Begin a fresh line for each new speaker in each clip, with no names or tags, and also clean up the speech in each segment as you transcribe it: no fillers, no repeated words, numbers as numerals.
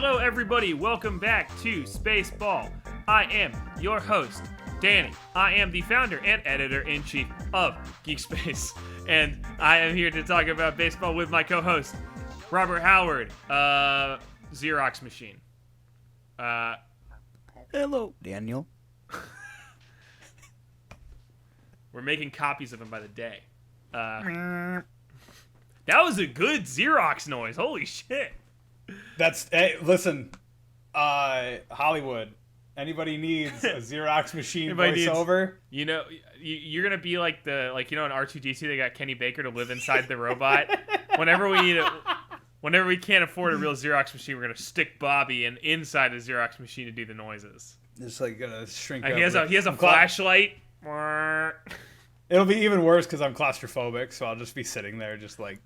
Hello, everybody. Welcome back to SpaceBall. I am your host, Danny. I am the founder and editor-in-chief of GeekSpace, and I am here to talk about baseball with my co-host, Robert Howard, Xerox machine.
Hello, Daniel.
We're making copies of him by the day. That was a good Xerox noise. Holy shit.
Hey, listen, Hollywood. Anybody needs a Xerox machine voiceover?
You know, you're gonna be like in R2D2, they got Kenny Baker to live inside the robot. Whenever we can't afford a real Xerox machine, we're gonna stick Bobby inside the Xerox machine to do the noises.
Just like gonna shrink.
He has a flashlight.
It'll be even worse because I'm claustrophobic, so I'll just be sitting there, just like.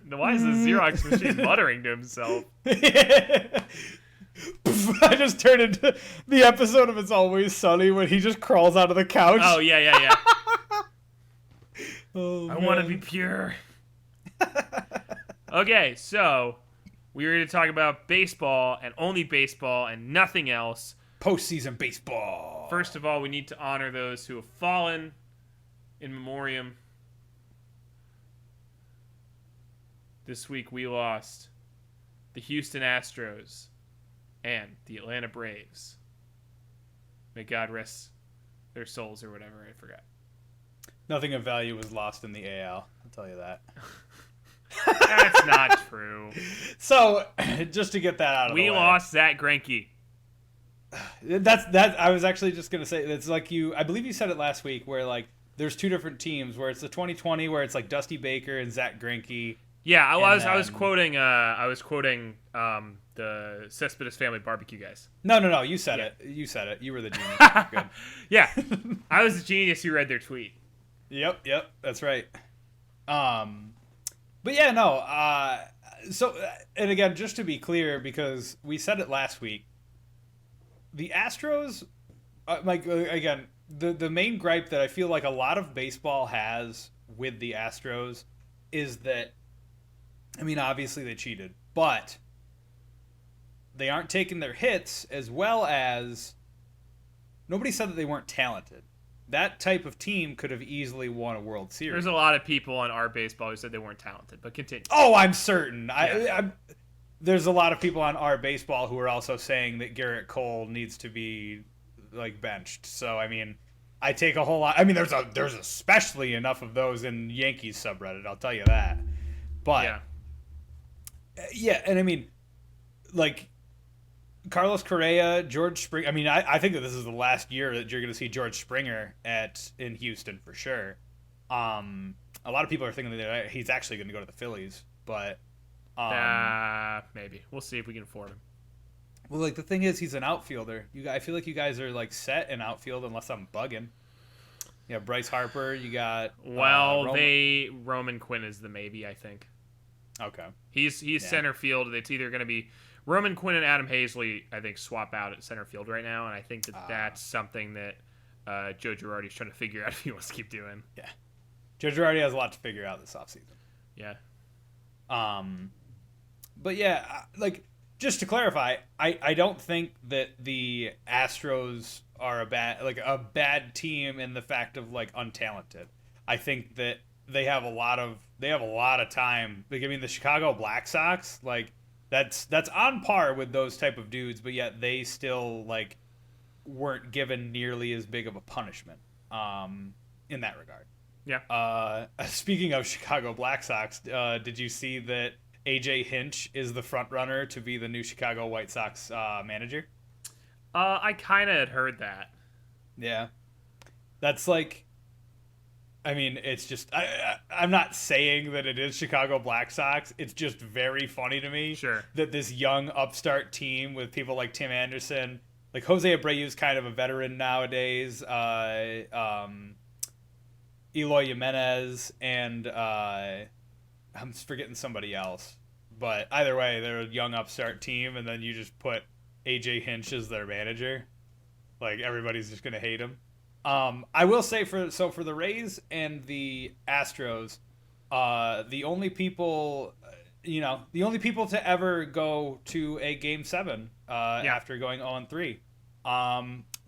Why is the Xerox machine muttering to himself?
I just turned into the episode of It's Always Sunny when he just crawls out of the couch.
Oh, yeah.
Oh,
I want to be pure. Okay, so we're here to talk about baseball and only baseball and nothing else.
Postseason baseball.
First of all, we need to honor those who have fallen in memoriam. This week we lost the Houston Astros and the Atlanta Braves. May God rest their souls or whatever, I forgot.
Nothing of value was lost in the AL, I'll tell you that.
That's not true.
So, just to get that out of the way.
We lost Zach Greinke.
I was actually just going to say, it's like I believe you said it last week, where like there's two different teams, where it's the 2020 where it's like Dusty Baker and Zach Greinke.
Yeah, I was quoting the Cespedes Family Barbecue guys.
No, you said it. You said it. You were the genius. Good.
Yeah. I was the genius who read their tweet.
Yep, that's right. But yeah, no, so, and again, just to be clear, because we said it last week, the Astros, again, the main gripe that I feel like a lot of baseball has with the Astros is that, I mean, obviously they cheated, but they aren't taking their hits, as well as nobody said that they weren't talented. That type of team could have easily won a World Series.
There's a lot of people on our baseball who said they weren't talented, but continue.
Oh, I'm certain.
Yeah.
There's a lot of people on our baseball who are also saying that Garrett Cole needs to be like benched. So I mean, I take a whole lot. I mean, there's especially enough of those in Yankees subreddit. I'll tell you that. But yeah, and I mean, like Carlos Correa, George Springer. I mean, I think that this is the last year that you're going to see George Springer in Houston for sure. A lot of people are thinking that he's actually going to go to the Phillies, but
maybe we'll see if we can afford him.
Well, like the thing is, he's an outfielder. I feel like you guys are like set in outfield unless I'm bugging. Yeah, Bryce Harper. You got
Roman Quinn is the maybe, I think.
Okay.
He's center field. It's either going to be Roman Quinn and Adam Hazley, I think, swap out at center field right now, and I think that's something that Joe Girardi's trying to figure out if he wants to keep doing.
Yeah. Joe Girardi has a lot to figure out this offseason.
Yeah.
But yeah, like, just to clarify, I don't think that the Astros are a bad team in the fact of like untalented. I think that they have a lot of time. Like, I mean, the Chicago Black Sox, like that's on par with those type of dudes, but yet they still like weren't given nearly as big of a punishment in that regard.
Yeah.
Speaking of Chicago Black Sox, did you see that AJ Hinch is the front runner to be the new Chicago White Sox manager?
I kind of had heard that.
Yeah. That's like, I mean, it's just, I'm not saying that it is Chicago Black Sox. It's just very funny to me that this young upstart team with people like Tim Anderson, like Jose Abreu's kind of a veteran nowadays, Eloy Jimenez, and I'm forgetting somebody else. But either way, they're a young upstart team, and then you just put AJ Hinch as their manager. Like, everybody's just going to hate him. I will say for the Rays and the Astros, the only people the only people to ever go to a Game 7 after going 0-3.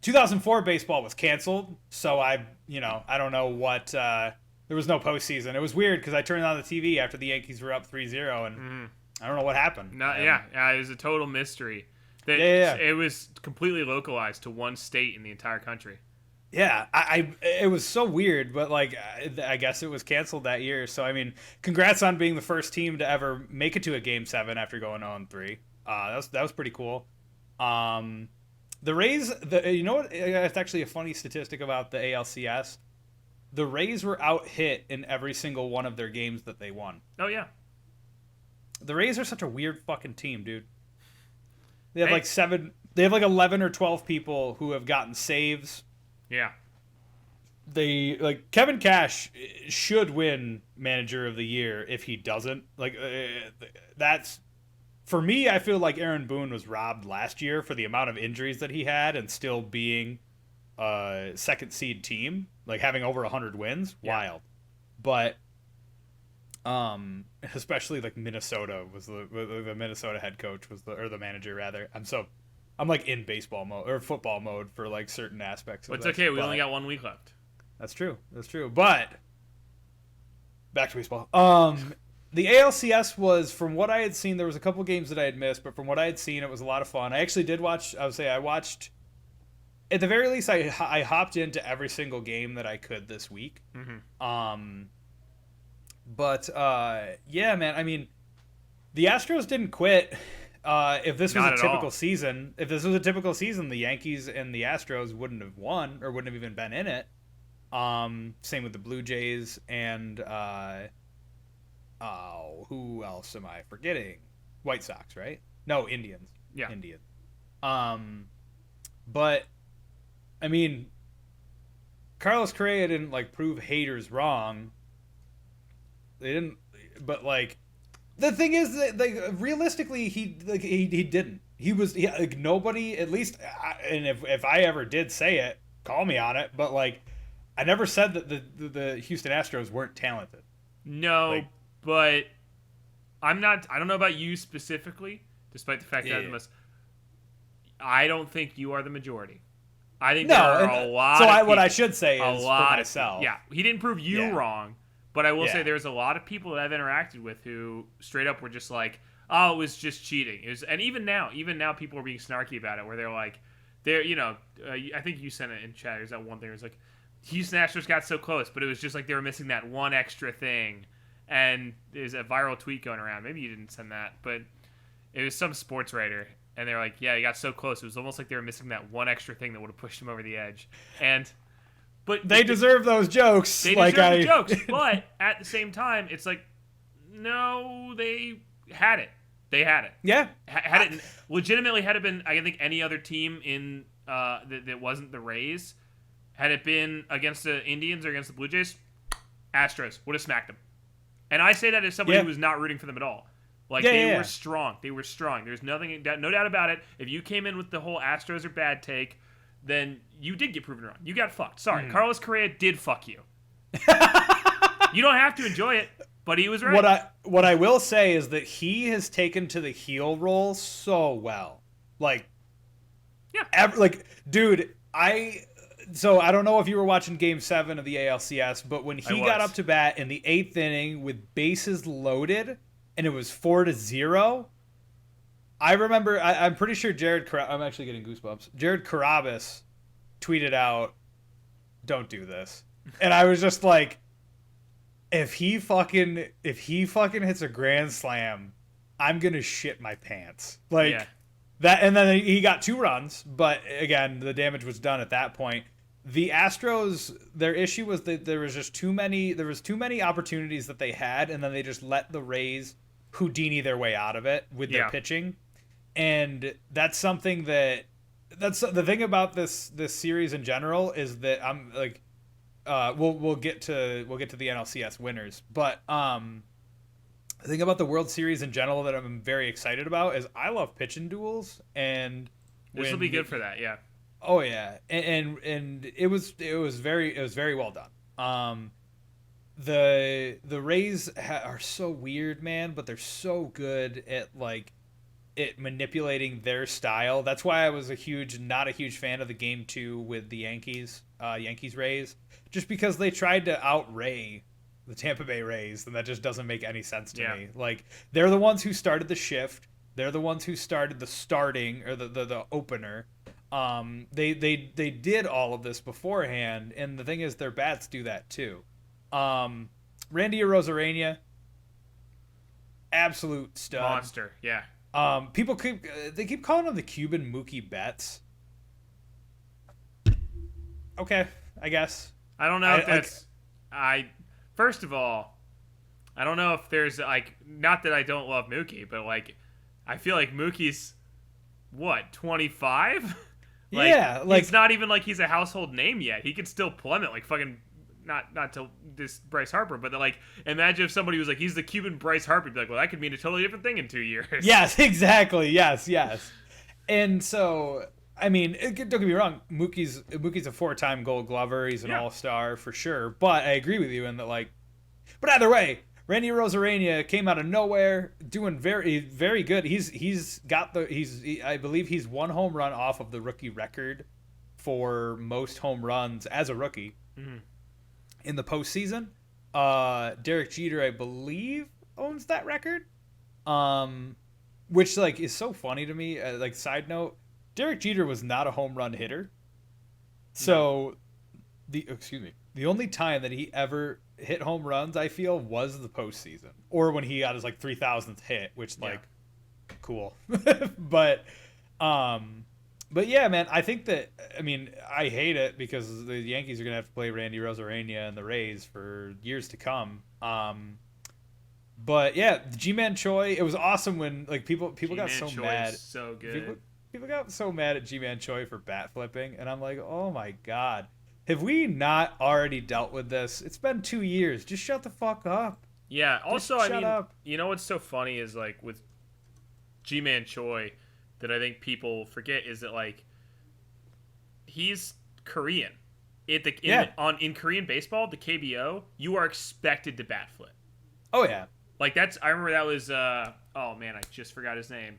2004 baseball was canceled, so I don't know what. There was no postseason. It was weird because I turned on the TV after the Yankees were up 3-0, and I don't know what happened.
It was a total mystery. It was completely localized to one state in the entire country.
Yeah, it was so weird, but like I guess it was canceled that year. So I mean, congrats on being the first team to ever make it to a Game 7 after going 0-3. That was pretty cool. The Rays, you know what? It's actually a funny statistic about the ALCS. The Rays were out hit in every single one of their games that they won.
Oh yeah.
The Rays are such a weird fucking team, dude. They have They have like 11 or 12 people who have gotten saves.
Yeah.
Kevin Cash should win Manager of the Year if he doesn't. That's for me. I feel like Aaron Boone was robbed last year for the amount of injuries that he had and still being a second seed team, like having over 100 wins. Yeah. Wild. But especially like Minnesota was the Minnesota head coach or the manager rather. I'm like in baseball mode or football mode for like certain aspects of
it's okay. We only got 1 week left.
That's true. But back to baseball. The ALCS was, from what I had seen, there was a couple games that I had missed, but from what I had seen, it was a lot of fun. I actually did watch. I watched. At the very least, I hopped into every single game that I could this week. Mm-hmm. Yeah, man. I mean, the Astros didn't quit. If this was a typical season, the Yankees and the Astros wouldn't have won or wouldn't have even been in it. Same with the Blue Jays and who else am I forgetting? White Sox, right? No, Indians.
Yeah,
Indians. But I mean, Carlos Correa didn't like prove haters wrong. They didn't, but like. The thing is that realistically, he didn't. Nobody, at least, and if I ever did say it, call me on it. But like, I never said that the Houston Astros weren't talented.
No, but I don't know about you specifically, despite the fact that I don't think you are the majority. I think there are a lot. So
what I should say is for myself.
Yeah, he didn't prove you wrong. But I will say there's a lot of people that I've interacted with who straight up were just like, oh, it was just cheating. And even now people are being snarky about it, where they're like, I think you sent it in chat. There's that one thing. It was like, Houston Astros got so close, but it was just like they were missing that one extra thing. And there's a viral tweet going around. Maybe you didn't send that, but it was some sports writer. And they're like, yeah, he got so close. It was almost like they were missing that one extra thing that would have pushed him over the edge. But
they deserve those jokes.
They deserve the jokes. But at the same time, it's like, no, they had it. They had it.
Yeah.
Had it legitimately. Had it been, I think, any other team in that wasn't the Rays, had it been against the Indians or against the Blue Jays, Astros would have smacked them. And I say that as somebody who was not rooting for them at all. Like, they were strong. They were strong. There's no doubt about it. If you came in with the whole Astros are bad take, then you did get proven wrong. You got fucked. Sorry, Carlos Correa did fuck you. You don't have to enjoy it, but he was right.
What I will say is that he has taken to the heel role so well. Like, dude, I don't know if you were watching Game 7 of the ALCS, but when he got up to bat in the 8th inning with bases loaded and it was 4-0. I remember, I'm pretty sure I'm actually getting goosebumps. Jared Carabas tweeted out, "Don't do this," and I was just like, if he fucking hits a grand slam, I'm gonna shit my pants. That, and then he got 2 runs, but again, the damage was done at that point. The Astros, their issue was that there was too many opportunities that they had, and then they just let the Rays Houdini their way out of it with their pitching. And that's something that's the thing about this series in general is that I'm like, we'll get to the NLCS winners, but the thing about the World Series in general that I'm very excited about is I love pitching duels, and
this will be good for that. Yeah.
Oh yeah, and it was very well done. the Rays are so weird, man, but they're so good at like it manipulating their style. That's why I was not a huge fan of the game 2 with the Yankees Rays, just because they tried to outray the Tampa Bay Rays, and that just doesn't make any sense to me. Like, they're the ones who started the shift. They're the ones who started the starting or the opener. They did all of this beforehand, and the thing is, their bats do that too. Randy Arozarena, absolute stud,
monster. Yeah.
People keep calling him the Cuban Mookie Betts. Okay, I guess.
I don't know if that's. First of all, I don't know if there's like, not that I don't love Mookie, but like, I feel like Mookie's what, 25? Like,
yeah, like
it's not even like he's a household name yet. He could still plummet like fucking. Not to this Bryce Harper, but like, imagine if somebody was like, he's the Cuban Bryce Harper. You'd be like, well, that could mean a totally different thing in 2 years.
Yes, exactly. Yes. And so, I mean, don't get me wrong. Mookie's a 4-time Gold Glover. He's an all-star for sure. But I agree with you in that, like, but either way, Randy Arozarena came out of nowhere, doing very, very good. I believe he's 1 home run off of the rookie record for most home runs as a rookie.
Mm-hmm.
In the postseason. Derek Jeter, I believe, owns that record. Which like is so funny to me. Like, side note, Derek Jeter was not a home run hitter. So the only time that he ever hit home runs, I feel, was the postseason, or when he got his like 3,000th hit, which like cool. But yeah, man, I think that, I mean, I hate it because the Yankees are going to have to play Randy Arozarena and the Rays for years to come. But yeah, G-Man Choi, it was awesome when like people got so
Choi
mad.
Is so good.
People got so mad at G-Man Choi for bat flipping, and I'm like, oh my god. Have we not already dealt with this? It's been 2 years. Just shut the fuck up.
Yeah, also,
Just shut up.
You know what's so funny is like with G-Man Choi, that I think people forget is that like he's Korean. In Korean baseball, the KBO, you are expected to bat flip.
Oh yeah.
Like I remember that was oh man, I just forgot his name.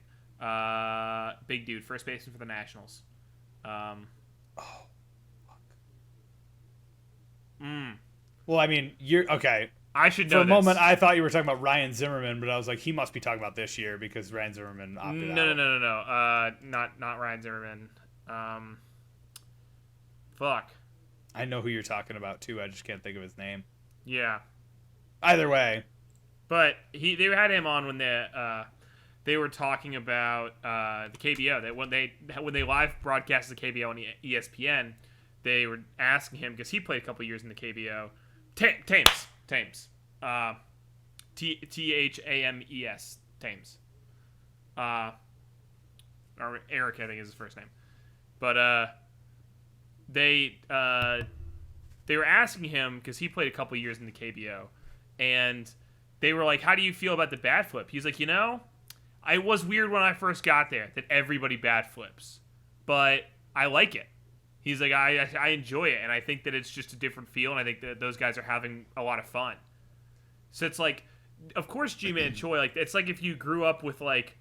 Big dude, first baseman for the Nationals.
Oh fuck. Well, I mean, you're okay.
I should know.
For a moment, I thought you were talking about Ryan Zimmerman, but I was like, he must be talking about this year because Ryan Zimmerman opted out.
No. Not Ryan Zimmerman. Fuck.
I know who you're talking about too. I just can't think of his name.
Yeah.
Either way.
But they had him on when they were talking about the KBO. That when they live broadcast the KBO on ESPN, they were asking him because he played a couple years in the KBO. Thames. Thames. Thames. Thames. Or Eric, I think is his first name. But they were asking him because he played a couple years in the KBO, and they were like, "How do you feel about the bat flip?" He's like, I was weird when I first got there that everybody bat flips, but I like it. He's like, I enjoy it, and I think that it's just a different feel, and I think that those guys are having a lot of fun. So it's like, of course, G-Man Choi, like, it's like if you grew up with, like,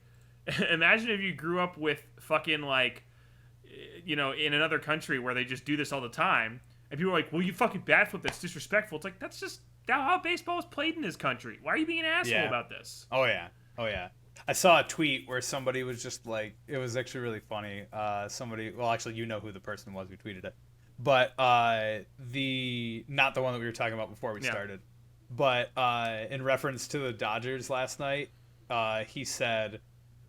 imagine if you grew up with fucking, like, in another country where they just do this all the time, and people are like, well, you fucking bat flip, that's disrespectful. It's like, that's just how baseball is played in this country. Why are you being an asshole about this?
Oh, yeah. I saw a tweet where somebody was just like, it was actually really funny. Well, actually, you know who the person was who tweeted it, but not the one that we were talking about before we started, but in reference to the Dodgers last night, he said,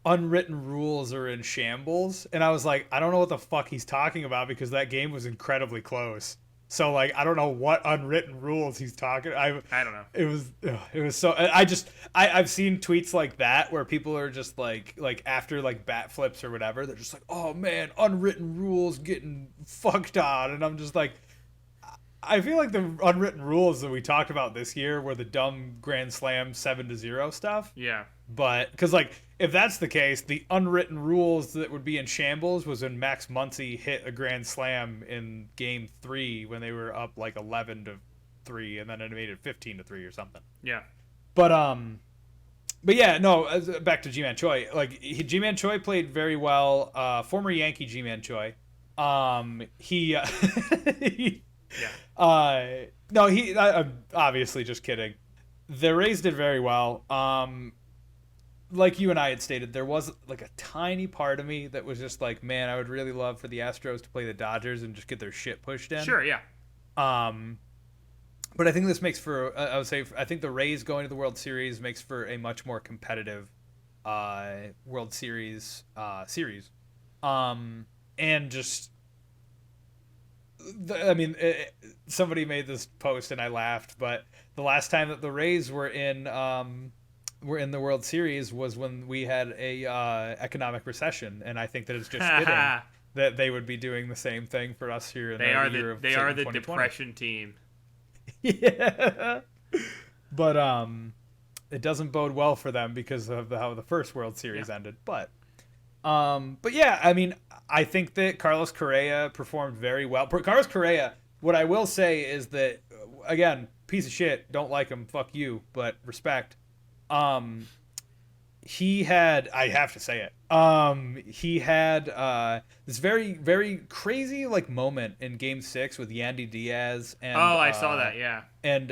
unwritten rules are in shambles, and I was like, I don't know what the fuck he's talking about because that game was incredibly close. So, like, I don't know what unwritten rules he's talking. I don't know. It was so. I've seen tweets like that where people are just like after like bat flips or whatever, they're just like, oh man, unwritten rules getting fucked on, and I'm just like, I feel like the unwritten rules that we talked about this year were the dumb Grand Slam 7-0 stuff.
Yeah.
But because like if that's the case, the unwritten rules that would be in shambles was when Max Muncy hit a grand slam in Game 3 when they were up like 11-4 3, and then it made it 15-3 or something.
Yeah.
But yeah, no. Back to Ji-Man Choi. Like Ji-Man Choi played very well. Former Yankee Ji-Man Choi. He.
Yeah.
No, I'm obviously just kidding. The Rays did very well. Like you and I had stated, there was like a tiny part of me that was just like, man, I would really love for the Astros to play the Dodgers and just get their shit pushed in.
Sure, yeah.
But I think this makes for, I would say, I think the Rays going to the World Series makes for a much more competitive World Series series. And just, somebody made this post and I laughed, but the last time that the Rays were in the World Series was when we had a economic recession, and I think that it's just fitting that they would be doing the same thing for us here in the year of
They are the depression team.
Yeah. But it doesn't bode well for them because of how the first World Series ended. But yeah, I mean, I think that Carlos Correa performed very well. Carlos Correa, what I will say is that, again, piece of shit, don't like him, fuck you, but respect. He had, I have to say it, he had this very, very crazy like moment in Game 6 with Yandy Diaz and
I saw that, yeah.
And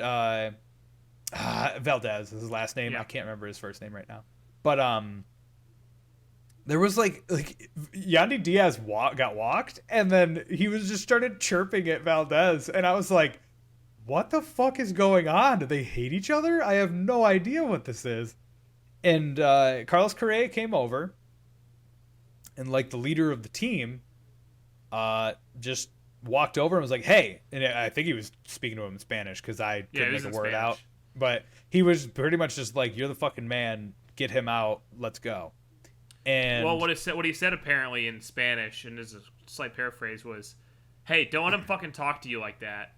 Valdez is his last name.
Yeah.
I can't remember his first name right now. But there was like Yandy Diaz got walked, and then he was just started chirping at Valdez, and I was like, what the fuck is going on? Do they hate each other? I have no idea what this is. And Carlos Correa came over, and like the leader of the team, just walked over and was like, hey. And I think he was speaking to him in Spanish because I couldn't make a word out. But he was pretty much just like, you're the fucking man. Get him out. Let's go. And
well, what he said apparently in Spanish, and as a slight paraphrase, was, hey, don't let him fucking talk to you like that.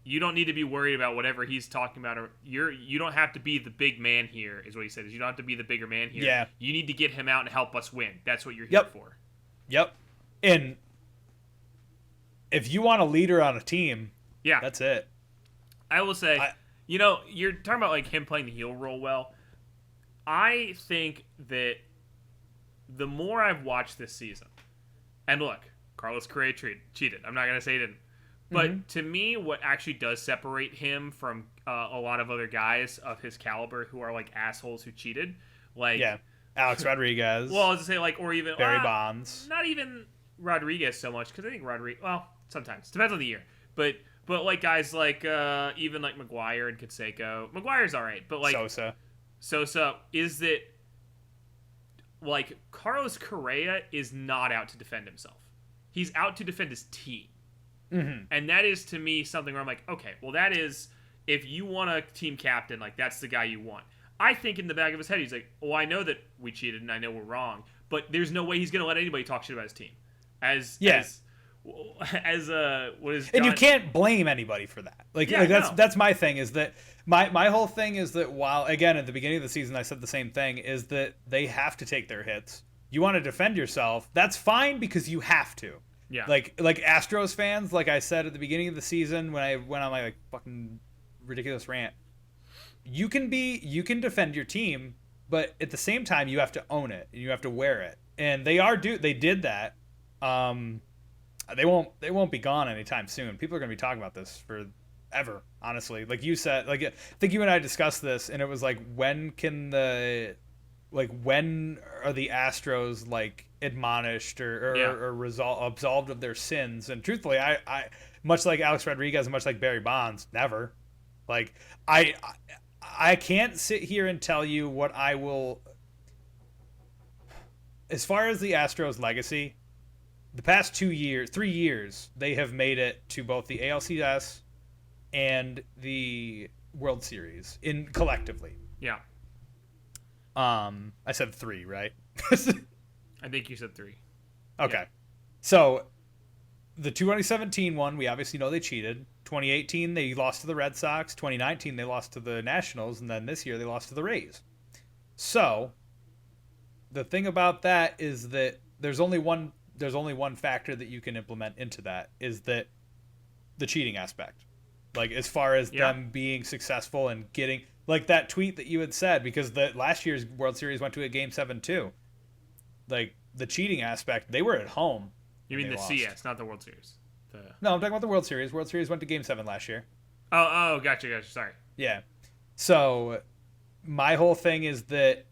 You don't need to be worried about whatever he's talking about. Or you don't have to be the big man here, is what he said. You don't have to be the bigger man here.
Yeah.
You need to get him out and help us win. That's what you're here for.
Yep. And if you want a leader on a team,
yeah,
that's it.
I will say, you're talking about like him playing the heel role well. I think that the more I've watched this season, and look, Carlos Correa cheated. I'm not going to say he didn't. But to me, what actually does separate him from a lot of other guys of his caliber who are like assholes who cheated, like
Alex Rodriguez.
Well, I was to say like, or even
Barry Bonds.
Not even Rodriguez so much because I think Rodriguez. Well, sometimes depends on the year, but like guys like even like McGuire and Canseco. McGuire's all right, but like Sosa is that like Carlos Correa is not out to defend himself. He's out to defend his team. Mm-hmm. And that is, to me, something where I'm like, okay, well, that is, if you want a team captain, like, that's the guy you want. I think in the back of his head, he's like, well, I know that we cheated and I know we're wrong, but there's no way he's going to let anybody talk shit about his team. What is John...
And you can't blame anybody for that. That's my thing, is that my whole thing is that while, again, at the beginning of the season, I said the same thing, is that they have to take their hits. You want to defend yourself, that's fine because you have to.
Yeah.
Like Astros fans, like I said at the beginning of the season when I went on my like fucking ridiculous rant, you can defend your team, but at the same time you have to own it and you have to wear it. And they did that. They won't be gone anytime soon. People are going to be talking about this forever, honestly. Like you said, like I think you and I discussed this, and it was like, when are the Astros like admonished or absolved of their sins? And truthfully, I much like Alex Rodriguez and much like Barry Bonds, never. Like I can't sit here and tell you what I will. As far as the Astros legacy, the past 3 years, they have made it to both the ALCS and the World Series collectively.
Yeah.
I said 3, right?
I think you said 3.
Okay.
Yeah.
So the 2017 one, we obviously know they cheated. 2018, they lost to the Red Sox. 2019, they lost to the Nationals. And then this year, they lost to the Rays. So the thing about that is that there's only one factor that you can implement into that, is that the cheating aspect. Like, as far as
Yeah.
them being successful and getting, like, that tweet that you had said, because the last year's World Series went to a Game 7 too. Like, the cheating aspect, they were at home.
You
and
mean
they
the
lost.
CS, not the World Series?
No, I'm talking about the World Series. World Series went to Game 7 last year.
Oh, gotcha. Sorry.
Yeah. So, my whole thing is that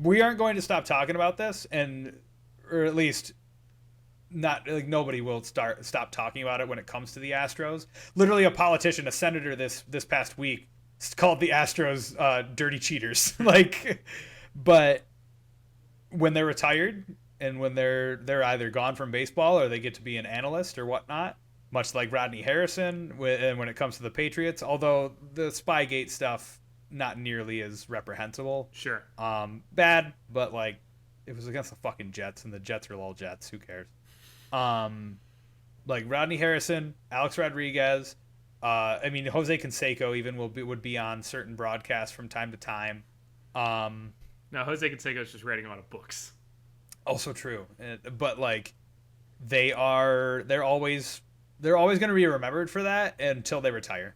we aren't going to stop talking about this, or at least not, like, nobody will stop talking about it when it comes to the Astros. Literally, a politician, a senator this past week, called the Astros dirty cheaters. Like, but when they're retired and when they're either gone from baseball or they get to be an analyst or whatnot, much like Rodney Harrison, and when it comes to the Patriots, although the Spygate stuff not nearly as reprehensible.
Sure.
Bad, but like, it was against the fucking Jets, and the Jets are all Jets. Who cares? Like Rodney Harrison, Alex Rodriguez, I mean Jose Canseco even would be on certain broadcasts from time to time.
No, Jose Canseco is just writing a lot of books.
Also true, but like, they're always going to be remembered for that until they retire.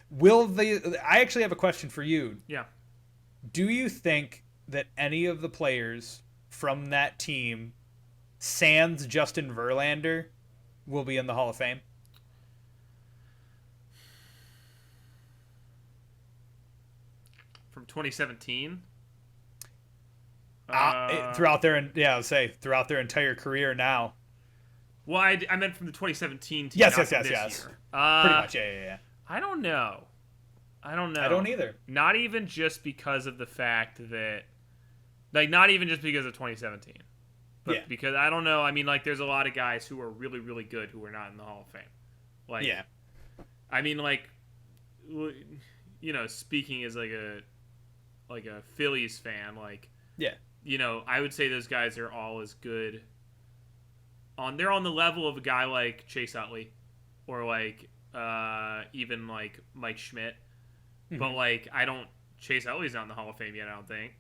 Will they? I actually have a question for you.
Yeah.
Do you think that any of the players from that team, sans Justin Verlander, will be in the Hall of Fame?
From 2017?
Throughout their entire career now.
Well, I meant from the 2017 team.
Yes.
Year.
Pretty much, yeah.
I don't know.
I don't either.
Not even just because of the fact that, like, not even just because of 2017, but because I don't know. I mean, like, there's a lot of guys who are really, really good who are not in the Hall of Fame. Like,
yeah.
I mean, like, you know, speaking as like a Phillies fan, like,
yeah,
you know, I would say those guys are all as good. They're on the level of a guy like Chase Utley, or like even like Mike Schmidt. But like, Chase Utley's not in the Hall of Fame yet, I don't think.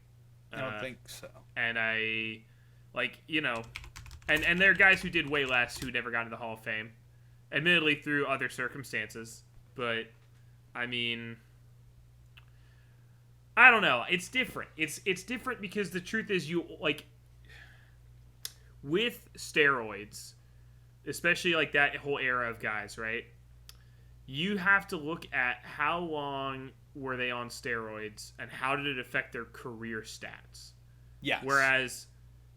I don't think so.
And I, like, you know, and there are guys who did way less who never got into the Hall of Fame, admittedly through other circumstances. But I mean, I don't know. It's different. It's different because the truth is, you like, with steroids, especially like that whole era of guys, right? You have to look at how long were they on steroids and how did it affect their career stats.
Yes.
Whereas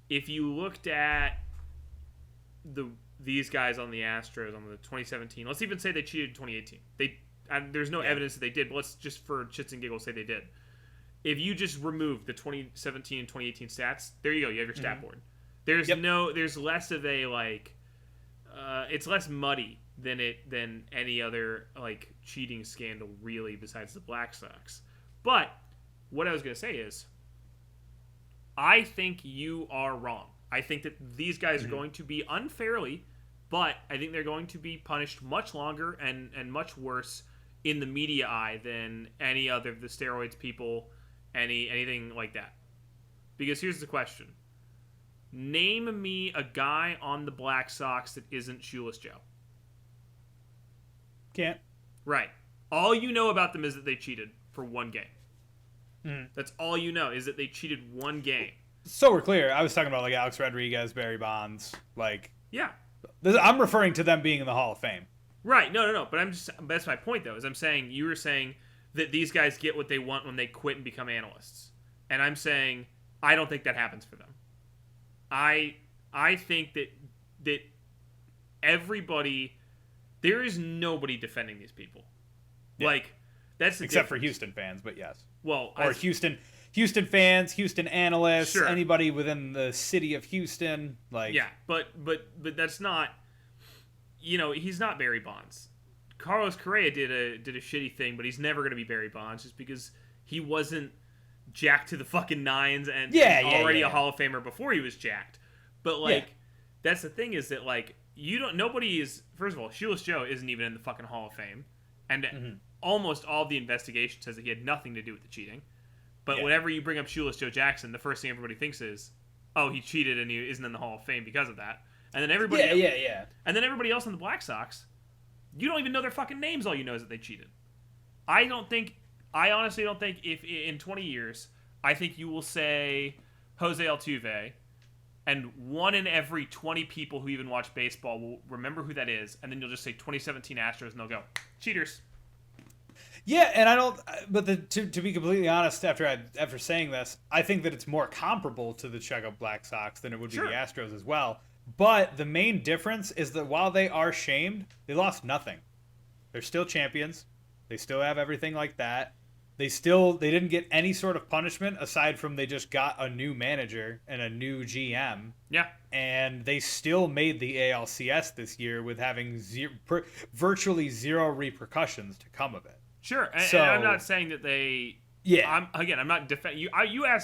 if you looked at these guys on the Astros on the 2017, let's even say they cheated in 2018. There's no evidence that they did, but let's just for shits and giggles say they did. If you just remove the 2017 and 2018 stats, there you go. You have your stat board. There's there's less of a like, it's less muddy than any other like cheating scandal really besides the Black Sox. But what I was gonna say is, I think you are wrong. I think that these guys are going to be unfairly, but I think they're going to be punished much longer and much worse in the media eye than any other of the steroids people, anything like that. Because here's the question. Name me a guy on the Black Sox that isn't Shoeless Joe.
Can't.
Right. All you know about them is that they cheated for one game. That's all you know, is that they cheated one game.
So we're clear. I was talking about like Alex Rodriguez, Barry Bonds. Like,
yeah.
I'm referring to them being in the Hall of Fame.
Right. No. But that's my point though, is you were saying that these guys get what they want when they quit and become analysts. And I'm saying, I don't think that happens for them. I think that everybody, there is nobody defending these people. Yeah. Like, that's the
except
difference.
for Houston fans, but yes.
Well,
or Houston fans, Houston analysts,
sure.
Anybody within the city of Houston, like,
yeah, but that's not, you know, he's not Barry Bonds. Carlos Correa did a shitty thing, but he's never going to be Barry Bonds just because he wasn't jacked to the fucking nines and already a Hall of Famer before he was jacked. But like, that's the thing, is that like, nobody is, first of all, Shoeless Joe isn't even in the fucking Hall of Fame, and almost all the investigation says that he had nothing to do with the cheating. But whenever you bring up Shoeless Joe Jackson, the first thing everybody thinks is, oh, he cheated and he isn't in the Hall of Fame because of that. And then everybody and then everybody else in the Black Sox, You don't even know their fucking names. All you know is that they cheated. I honestly don't think if in 20 years, I think you will say Jose Altuve, and 1 in every 20 people who even watch baseball will remember who that is, and then you'll just say 2017 Astros, and they'll go, cheaters.
Yeah, and I don't. But to be completely honest, after saying this, I think that it's more comparable to the Chicago Black Sox than it would be the Astros as well. But the main difference is that while they are shamed, they lost nothing. They're still champions. They still have everything like that. They didn't get any sort of punishment aside from they just got a new manager and a new GM.
Yeah.
And they still made the ALCS this year with having virtually zero repercussions to come of it.
Sure, and I'm not saying that they.
Yeah.
I'm not defending you.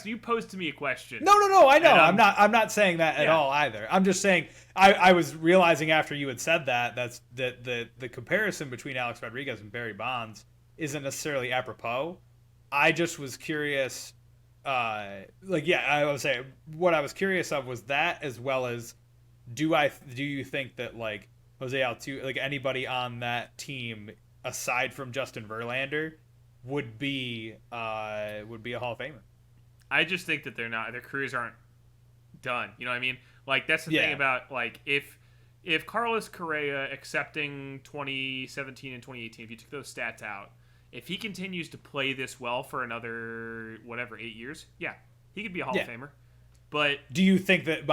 You posed to me a question.
No. I know. I'm not saying that at all either. I'm just saying I was realizing after you had said that the comparison between Alex Rodriguez and Barry Bonds isn't necessarily apropos. I just was curious. I would say what I was curious of was that, as well as do you think that like Jose Altuve, like anybody on that team aside from Justin Verlander would be a Hall of Famer?
I just think that their careers aren't done. You know what I mean? Like that's the thing about like if Carlos Correa, accepting 2017 and 2018, if you took those stats out, if he continues to play this well for another 8 years, he could be a Hall of Famer. But
do you think that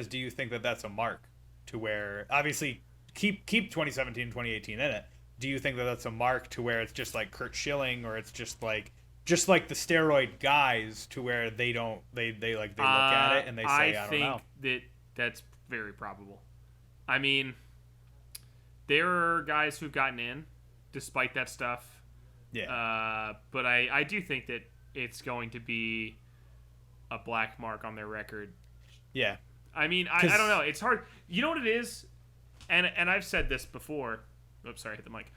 do you think that that's a mark to where obviously keep 2017 and 2018 in it? Do you think that that's a mark to where it's just like Curt Schilling, or it's just like the steroid guys to where they look at it and they say I don't know?
I think that's very probable. I mean, there are guys who've gotten in despite that stuff.
Yeah.
But I do think that it's going to be a black mark on their record.
Yeah.
I mean, I don't know. It's hard. You know what it is? And I've said this before. Oops, sorry, I hit the mic.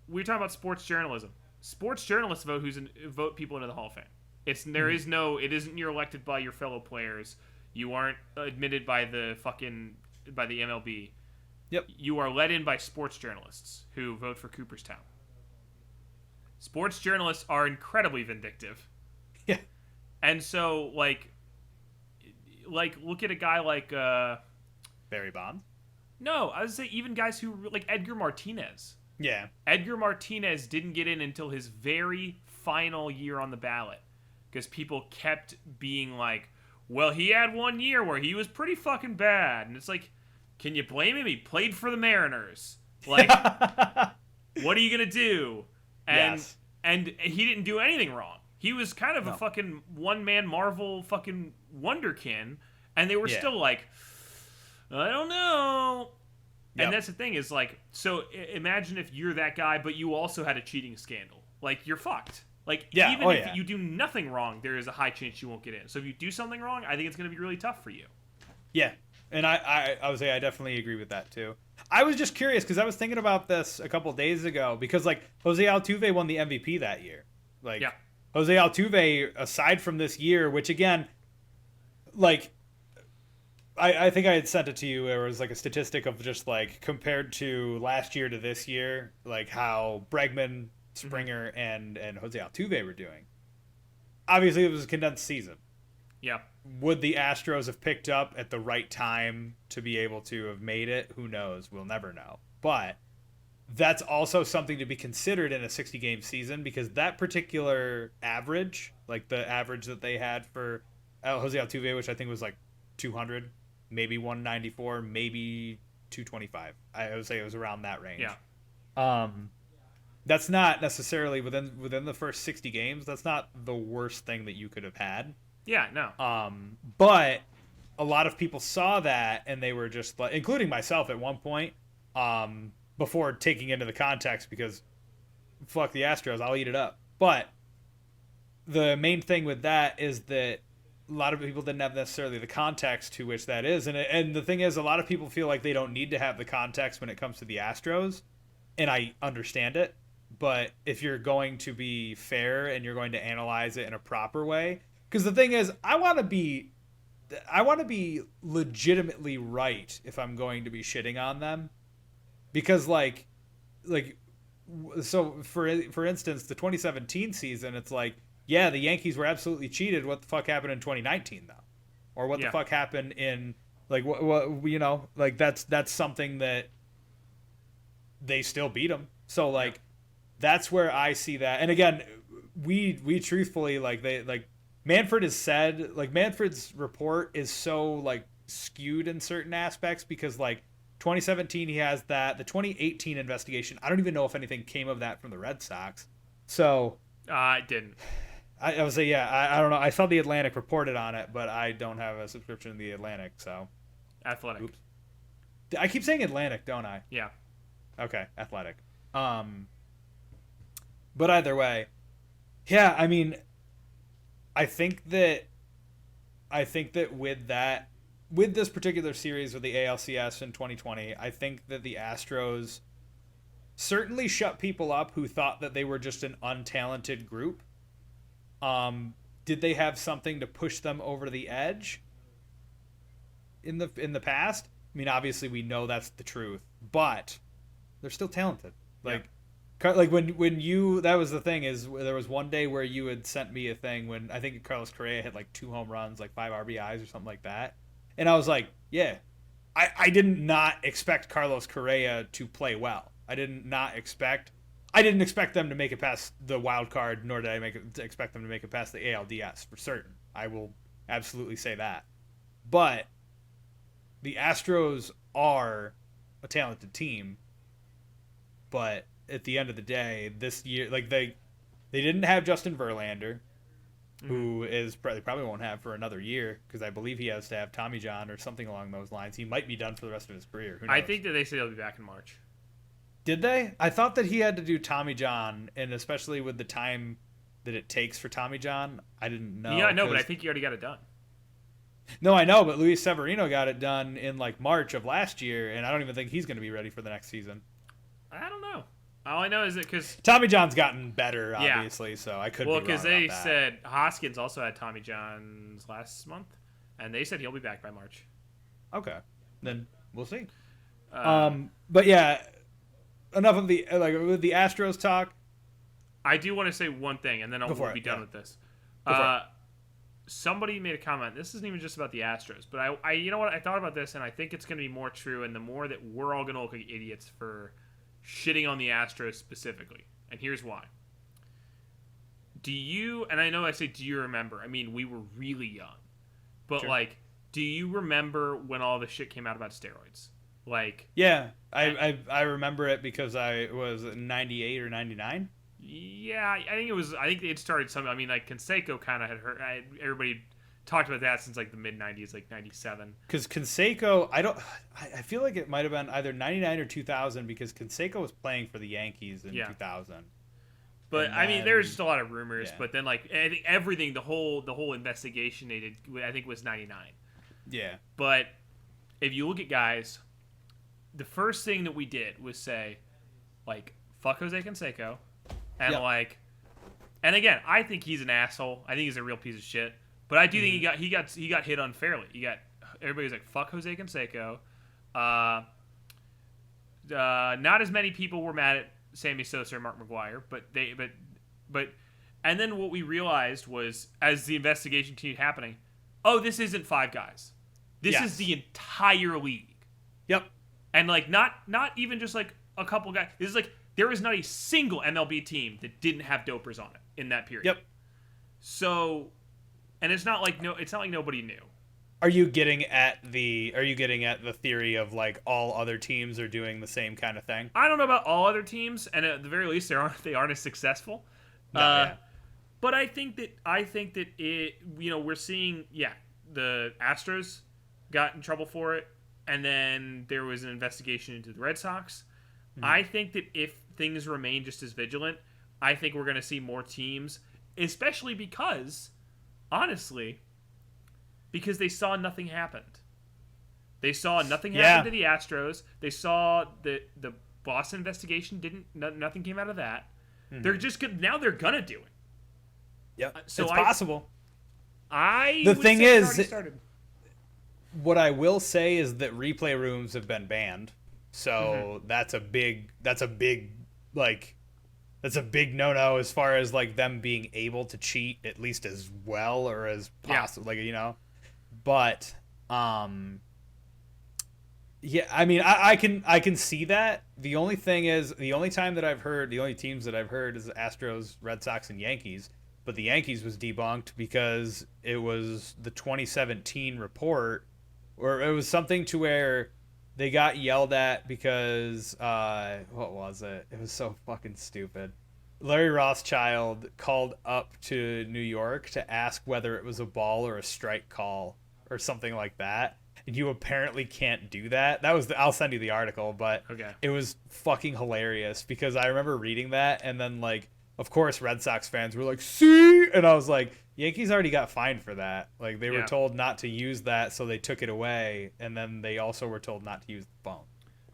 We were talking about sports journalism. Sports journalists vote people into the Hall of Fame. It isn't you're elected by your fellow players. You aren't admitted by the MLB.
Yep.
You are let in by sports journalists who vote for Cooperstown. Sports journalists are incredibly vindictive.
Yeah.
And so like look at a guy like
Barry Bonds.
No, I would say even guys who like Edgar Martinez.
Yeah.
Edgar Martinez didn't get in until his very final year on the ballot because people kept being like, well, he had 1 year where he was pretty fucking bad. And it's like, can you blame him? He played for the Mariners. Like, what are you going to do? And he didn't do anything wrong. He was kind of a fucking one-man Marvel fucking wonderkin. And they were still like, I don't know. Yep. And that's the thing is like, so imagine if you're that guy, but you also had a cheating scandal. Like, you're fucked. Like, if you do nothing wrong, there is a high chance you won't get in. So if you do something wrong, I think it's going to be really tough for you.
Yeah. And I would say I definitely agree with that too. I was just curious because I was thinking about this a couple days ago because like Jose Altuve won the MVP that year. Like Jose Altuve, aside from this year, which again, like, I think I had sent it to you. There was like a statistic of just like compared to last year to this year, like how Bregman, Springer, and Jose Altuve were doing. Obviously, it was a condensed season.
Yeah.
Would the Astros have picked up at the right time to be able to have made it? Who knows? We'll never know. But that's also something to be considered in a 60-game season because that particular average, like the average that they had for Jose Altuve, which I think was like 200, maybe 194, maybe 225. I would say it was around that range.
Yeah.
That's not necessarily within the first 60 games. That's not the worst thing that you could have had.
Yeah, no.
But a lot of people saw that and they were just like, including myself at one point, before taking into the context because fuck the Astros, I'll eat it up. But the main thing with that is that a lot of people didn't have necessarily the context to which that is. And the thing is, a lot of people feel like they don't need to have the context when it comes to the Astros. And I understand it. But if you're going to be fair and you're going to analyze it in a proper way, because the thing is, I want to be legitimately right if I'm going to be shitting on them. because so for instance, the 2017 season, it's like, yeah, the Yankees were absolutely cheated. What the fuck happened in 2019 though, or what the fuck happened in what like that's something that they still beat them. So that's where I see that. And again, we truthfully Manfred has said Manfred's report is so skewed in certain aspects because 2017 he has that. The 2018 investigation, I don't even know if anything came of that from the Red Sox. So
it didn't.
I would say I don't know. I saw the Atlantic reported on it, but I don't have a subscription to the Atlantic, so.
Athletic.
Oops. I keep saying Atlantic, don't I?
Yeah.
Okay, Athletic. But either way, yeah, I mean, I think that with this particular series with the ALCS in 2020, I think that the Astros certainly shut people up who thought that they were just an untalented group. Did they have something to push them over the edge in the past? I mean, obviously we know that's the truth, but they're still talented. When you, that was the thing, is there was one day where you had sent me a thing when I think Carlos Correa hit 2 home runs, 5 RBIs or something like that. And I was like, yeah, I didn't not expect Carlos Correa to play well. I didn't expect them to make it past the wild card, nor did I expect them to make it past the ALDS for certain. I will absolutely say that. But the Astros are a talented team, but at the end of the day, this year, they didn't have Justin Verlander, who is they probably won't have for another year, because I believe he has to have Tommy John or something along those lines. He might be done for the rest of his career. Who knows?
I think that they say he'll be back in March.
Did they? I thought that he had to do Tommy John, and especially with the time that it takes for Tommy John, I didn't know.
Yeah, I know, but I think he already got it done.
No, I know, but Luis Severino got it done in March of last year, and I don't even think he's going to be ready for the next season.
I don't know. All I know is that because
Tommy John's gotten better, obviously, so I could be wrong
because
about
they
that.
said Hoskins also had Tommy John's last month, and they said he'll be back by March.
Okay, then we'll see. But yeah, enough of the with the Astros talk.
I do want to say one thing, and then we'll be done with this. Somebody made a comment. This isn't even just about the Astros, but I you know what? I thought about this, and I think it's going to be more true. And the more that we're all going to look like idiots for shitting on the Astros specifically, and here's why. Do you? And I know I say, do you remember? I mean, we were really young, but
Sure.
do you remember when all the shit came out about steroids?
Yeah, I remember it because I was 98 or 99.
Yeah, I think it was. I think it started something. I mean, Canseco kind of had hurt. Everybody talked about that since the mid '90s, 97.
Because Canseco, I feel like it might have been either 99 or 2000 because Canseco was playing for the Yankees in 2000.
But I mean, there's just a lot of rumors. Yeah. But then I think everything, the whole investigation they did, I think was 99. Yeah. But if you look at guys, the first thing that we did was say, fuck Jose Canseco. And and again, I think he's an asshole. I think he's a real piece of shit. But I do think he got hit unfairly. Everybody's like, fuck Jose Canseco. Not as many people were mad at Sammy Sosa or Mark McGwire, but and then what we realized was, as the investigation continued happening, this isn't 5 guys. This is the entire league.
Yep.
And not even just a couple guys. This is there was not a single MLB team that didn't have dopers on it in that period.
Yep.
So, and it's not like nobody knew.
Are you getting at the theory of all other teams are doing the same kind of thing?
I don't know about all other teams, and at the very least, they aren't as successful. But I think that it, we're seeing, the Astros got in trouble for it, and then there was an investigation into the Red Sox. Mm-hmm. I think that if things remain just as vigilant, I think we're going to see more teams, especially because, honestly, because they saw nothing happened. They saw nothing happen to the Astros. They saw the Boston investigation nothing came out of that. Mm-hmm. They're just good now. They're gonna do it.
Yep, so it's possible.
The
thing is, what I will say is that replay rooms have been banned. So that's a big like that's a big no-no as far as like them being able to cheat at least as well or as possible, like, you know. But yeah, I mean, I can see that. The only thing is, the only teams that I've heard is the Astros, Red Sox, and Yankees. But the Yankees was debunked because it was the 2017 report, or it was something to where they got yelled at because what was it? It was so fucking stupid. Larry Rothschild called up to New York to ask whether it was a ball or a strike call or something like that. And you apparently can't do that. I'll send you the article, but
Okay.
It was fucking hilarious because I remember reading that, and then like, of course, Red Sox fans were like, "See," and I was like, Yankees already got fined for that. Like, they were told not to use that, so they took it away, and then they also were told not to use the phone.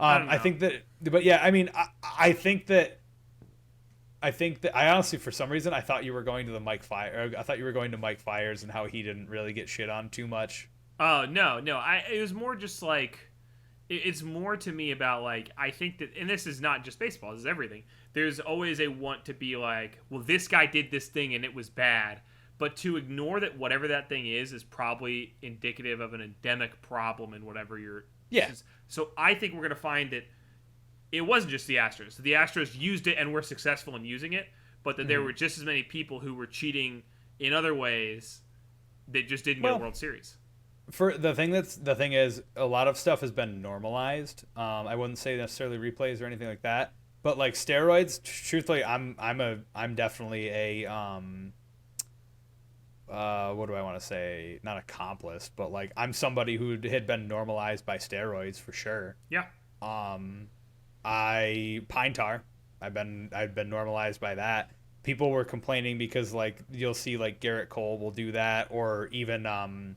I think that, but yeah, I mean, I think that I honestly, for some reason, I thought you were going to the Mike Fire. I thought you were going to Mike Fires and how he didn't really get shit on too much.
Oh, no. It was more just like, it's more to me about like, I think that, and this is not just baseball, this is everything. There's always a want to be like, well, this guy did this thing and it was bad. But to ignore that whatever that thing is probably indicative of an endemic problem in whatever you're.
Yeah.
So I think we're going to find that it wasn't just the Astros. The Astros used it and were successful in using it, but that there were just as many people who were cheating in other ways that just didn't get a World Series.
For the thing is, a lot of stuff has been normalized. I wouldn't say necessarily replays or anything like that, but like steroids, truthfully, I'm definitely a what do I want to say? Not accomplice, but like I'm somebody who had been normalized by steroids for sure.
Yeah.
Pine tar. I've been normalized by that. People were complaining because like you'll see like Garrett Cole will do that, or even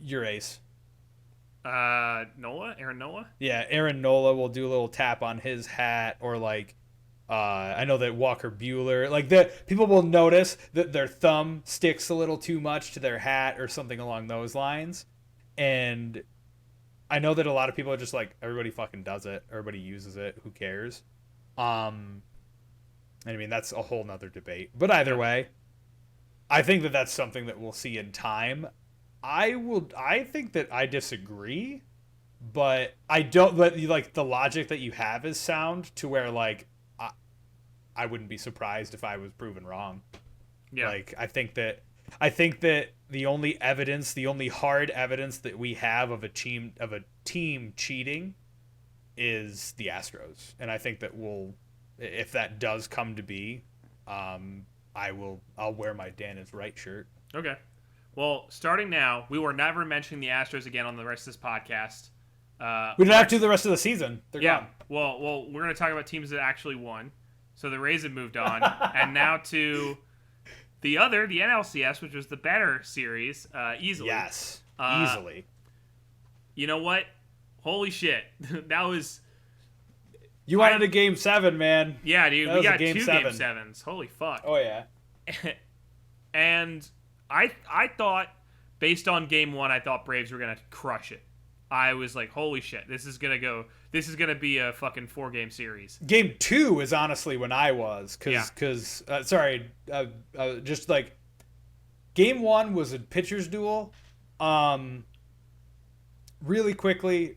your ace.
Aaron Nola?
Yeah, Aaron Nola will do a little tap on his hat, or like I know that Walker Buehler, like the people will notice that their thumb sticks a little too much to their hat or something along those lines. And I know that a lot of people are just like, everybody fucking does it, everybody uses it, who cares? And I mean, that's a whole nother debate. But either way, I think that that's something that we'll see in time. I think that I disagree, but I don't. But like the logic that you have is sound to where like I wouldn't be surprised if I was proven wrong.
Yeah.
Like I think that the only evidence, the only hard evidence that we have of a team cheating is the Astros, and I think that if that does come to be, I'll wear my Dan is right shirt.
Okay. Well, starting now, we were never mentioning the Astros again on the rest of this podcast.
We don't have to the rest of the season. They're gone.
Well, we're going to talk about teams that actually won. So the Rays have moved on, and now to the NLCS, which was the better series, easily.
Yes, easily.
You know what? Holy shit, that was.
You wanted a Game 7, man.
Yeah, dude, we got 2 Game 7s. Holy fuck.
Oh yeah.
And I thought, based on Game 1, I thought Braves were gonna crush it. I was like, holy shit, this is gonna be a fucking 4-game series.
Game 2 is honestly when I was, just like Game 1 was a pitcher's duel. Really quickly,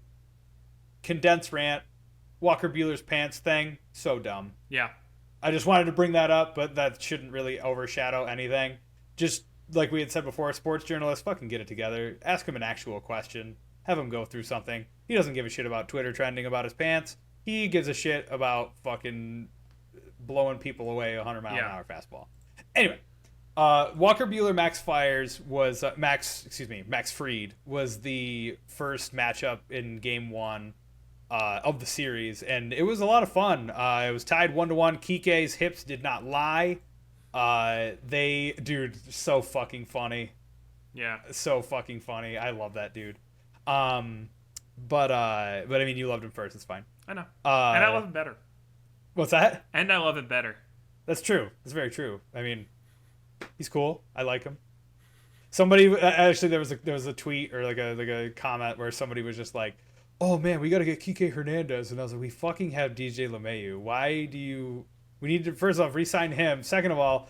condensed rant. Walker Buehler's pants thing, so dumb.
Yeah.
I just wanted to bring that up, but that shouldn't really overshadow anything. Just like we had said before, sports journalists, fucking get it together. Ask him an actual question. Have him go through something. He doesn't give a shit about Twitter trending about his pants. He gives a shit about fucking blowing people away 100-mile-an-hour fastball. Anyway, Walker Buehler, Max Fried was the first matchup in Game 1 of the series, and it was a lot of fun. It was tied 1-1. Kike's hips did not lie. So fucking funny.
Yeah.
So fucking funny. I love that dude. But I mean, you loved him first. It's fine.
I know. And I love him better.
What's that?
And I love him better.
That's true. That's very true. I mean, he's cool. I like him. Somebody actually, there was a tweet or like a comment where somebody was just like, oh man, we got to get Kike Hernandez. And I was like, we fucking have DJ LeMahieu. Why do you, we need to, first off, re-sign him. Second of all,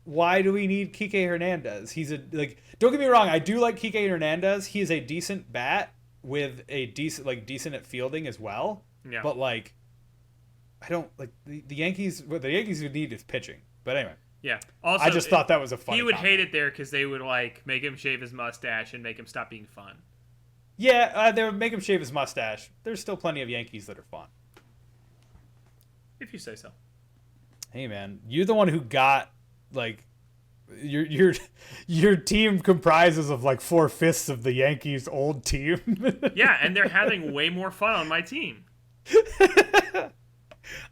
why do we need Kike Hernandez? He's a, like, don't get me wrong. I do like Kike Hernandez. He is a decent bat with a decent at fielding as well.
Yeah.
But like, I don't like the Yankees. What the Yankees would need is pitching. But anyway.
Yeah. Also,
I just thought that was a funny
He would
comment.
hate it there because they would like make him shave his mustache and make him stop being fun.
Yeah, they would make him shave his mustache. There's still plenty of Yankees that are fun.
If you say so.
Hey man, you're the one who got like your team comprises of like 4/5 of the Yankees' old team.
Yeah, and they're having way more fun on my team.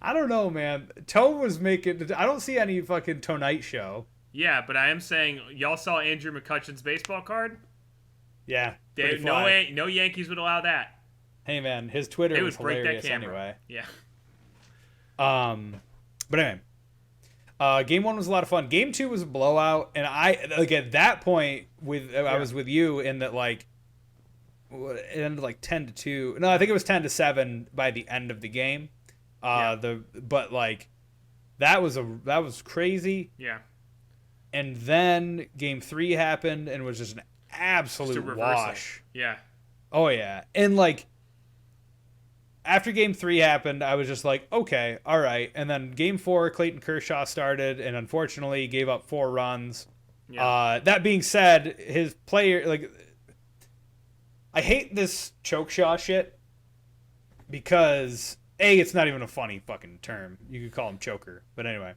I don't know, man. Toe was making. I don't see any fucking Tonight Show.
Yeah, but I am saying, y'all saw Andrew McCutcheon's baseball card?
Yeah.
No Yankees would allow that.
Hey man, his Twitter
They
was
would break that
hilarious
camera.
anyway.
Yeah.
But anyway, game 1 was a lot of fun. Game 2 was a blowout, and like at that point I was with you in that like it ended like 10-2. No, I think it was 10-7 by the end of the game. But like that was crazy.
Yeah.
And then game 3 happened and was just an absolute wash.
Yeah.
Oh yeah. And like after game 3 happened, I was just like, okay, all right. And then game 4, Clayton Kershaw started and unfortunately gave up 4 runs. Yeah. That being said, his player, like, I hate this choke shot shit because A, it's not even a funny fucking term. You could call him choker. But anyway.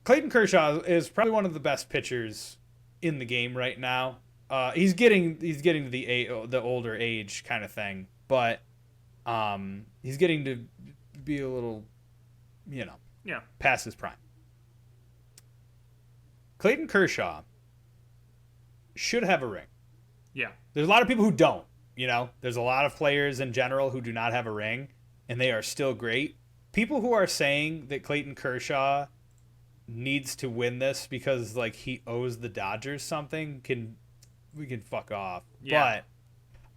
Clayton Kershaw is probably one of the best pitchers in the game right now. He's getting to the older age kind of thing, but he's getting to be a little, past his prime. Clayton Kershaw should have a ring.
Yeah.
There's a lot of people who don't, There's a lot of players in general who do not have a ring, and they are still great. People who are saying that Clayton Kershaw needs to win this because, like, he owes the Dodgers something, we can fuck off.
Yeah.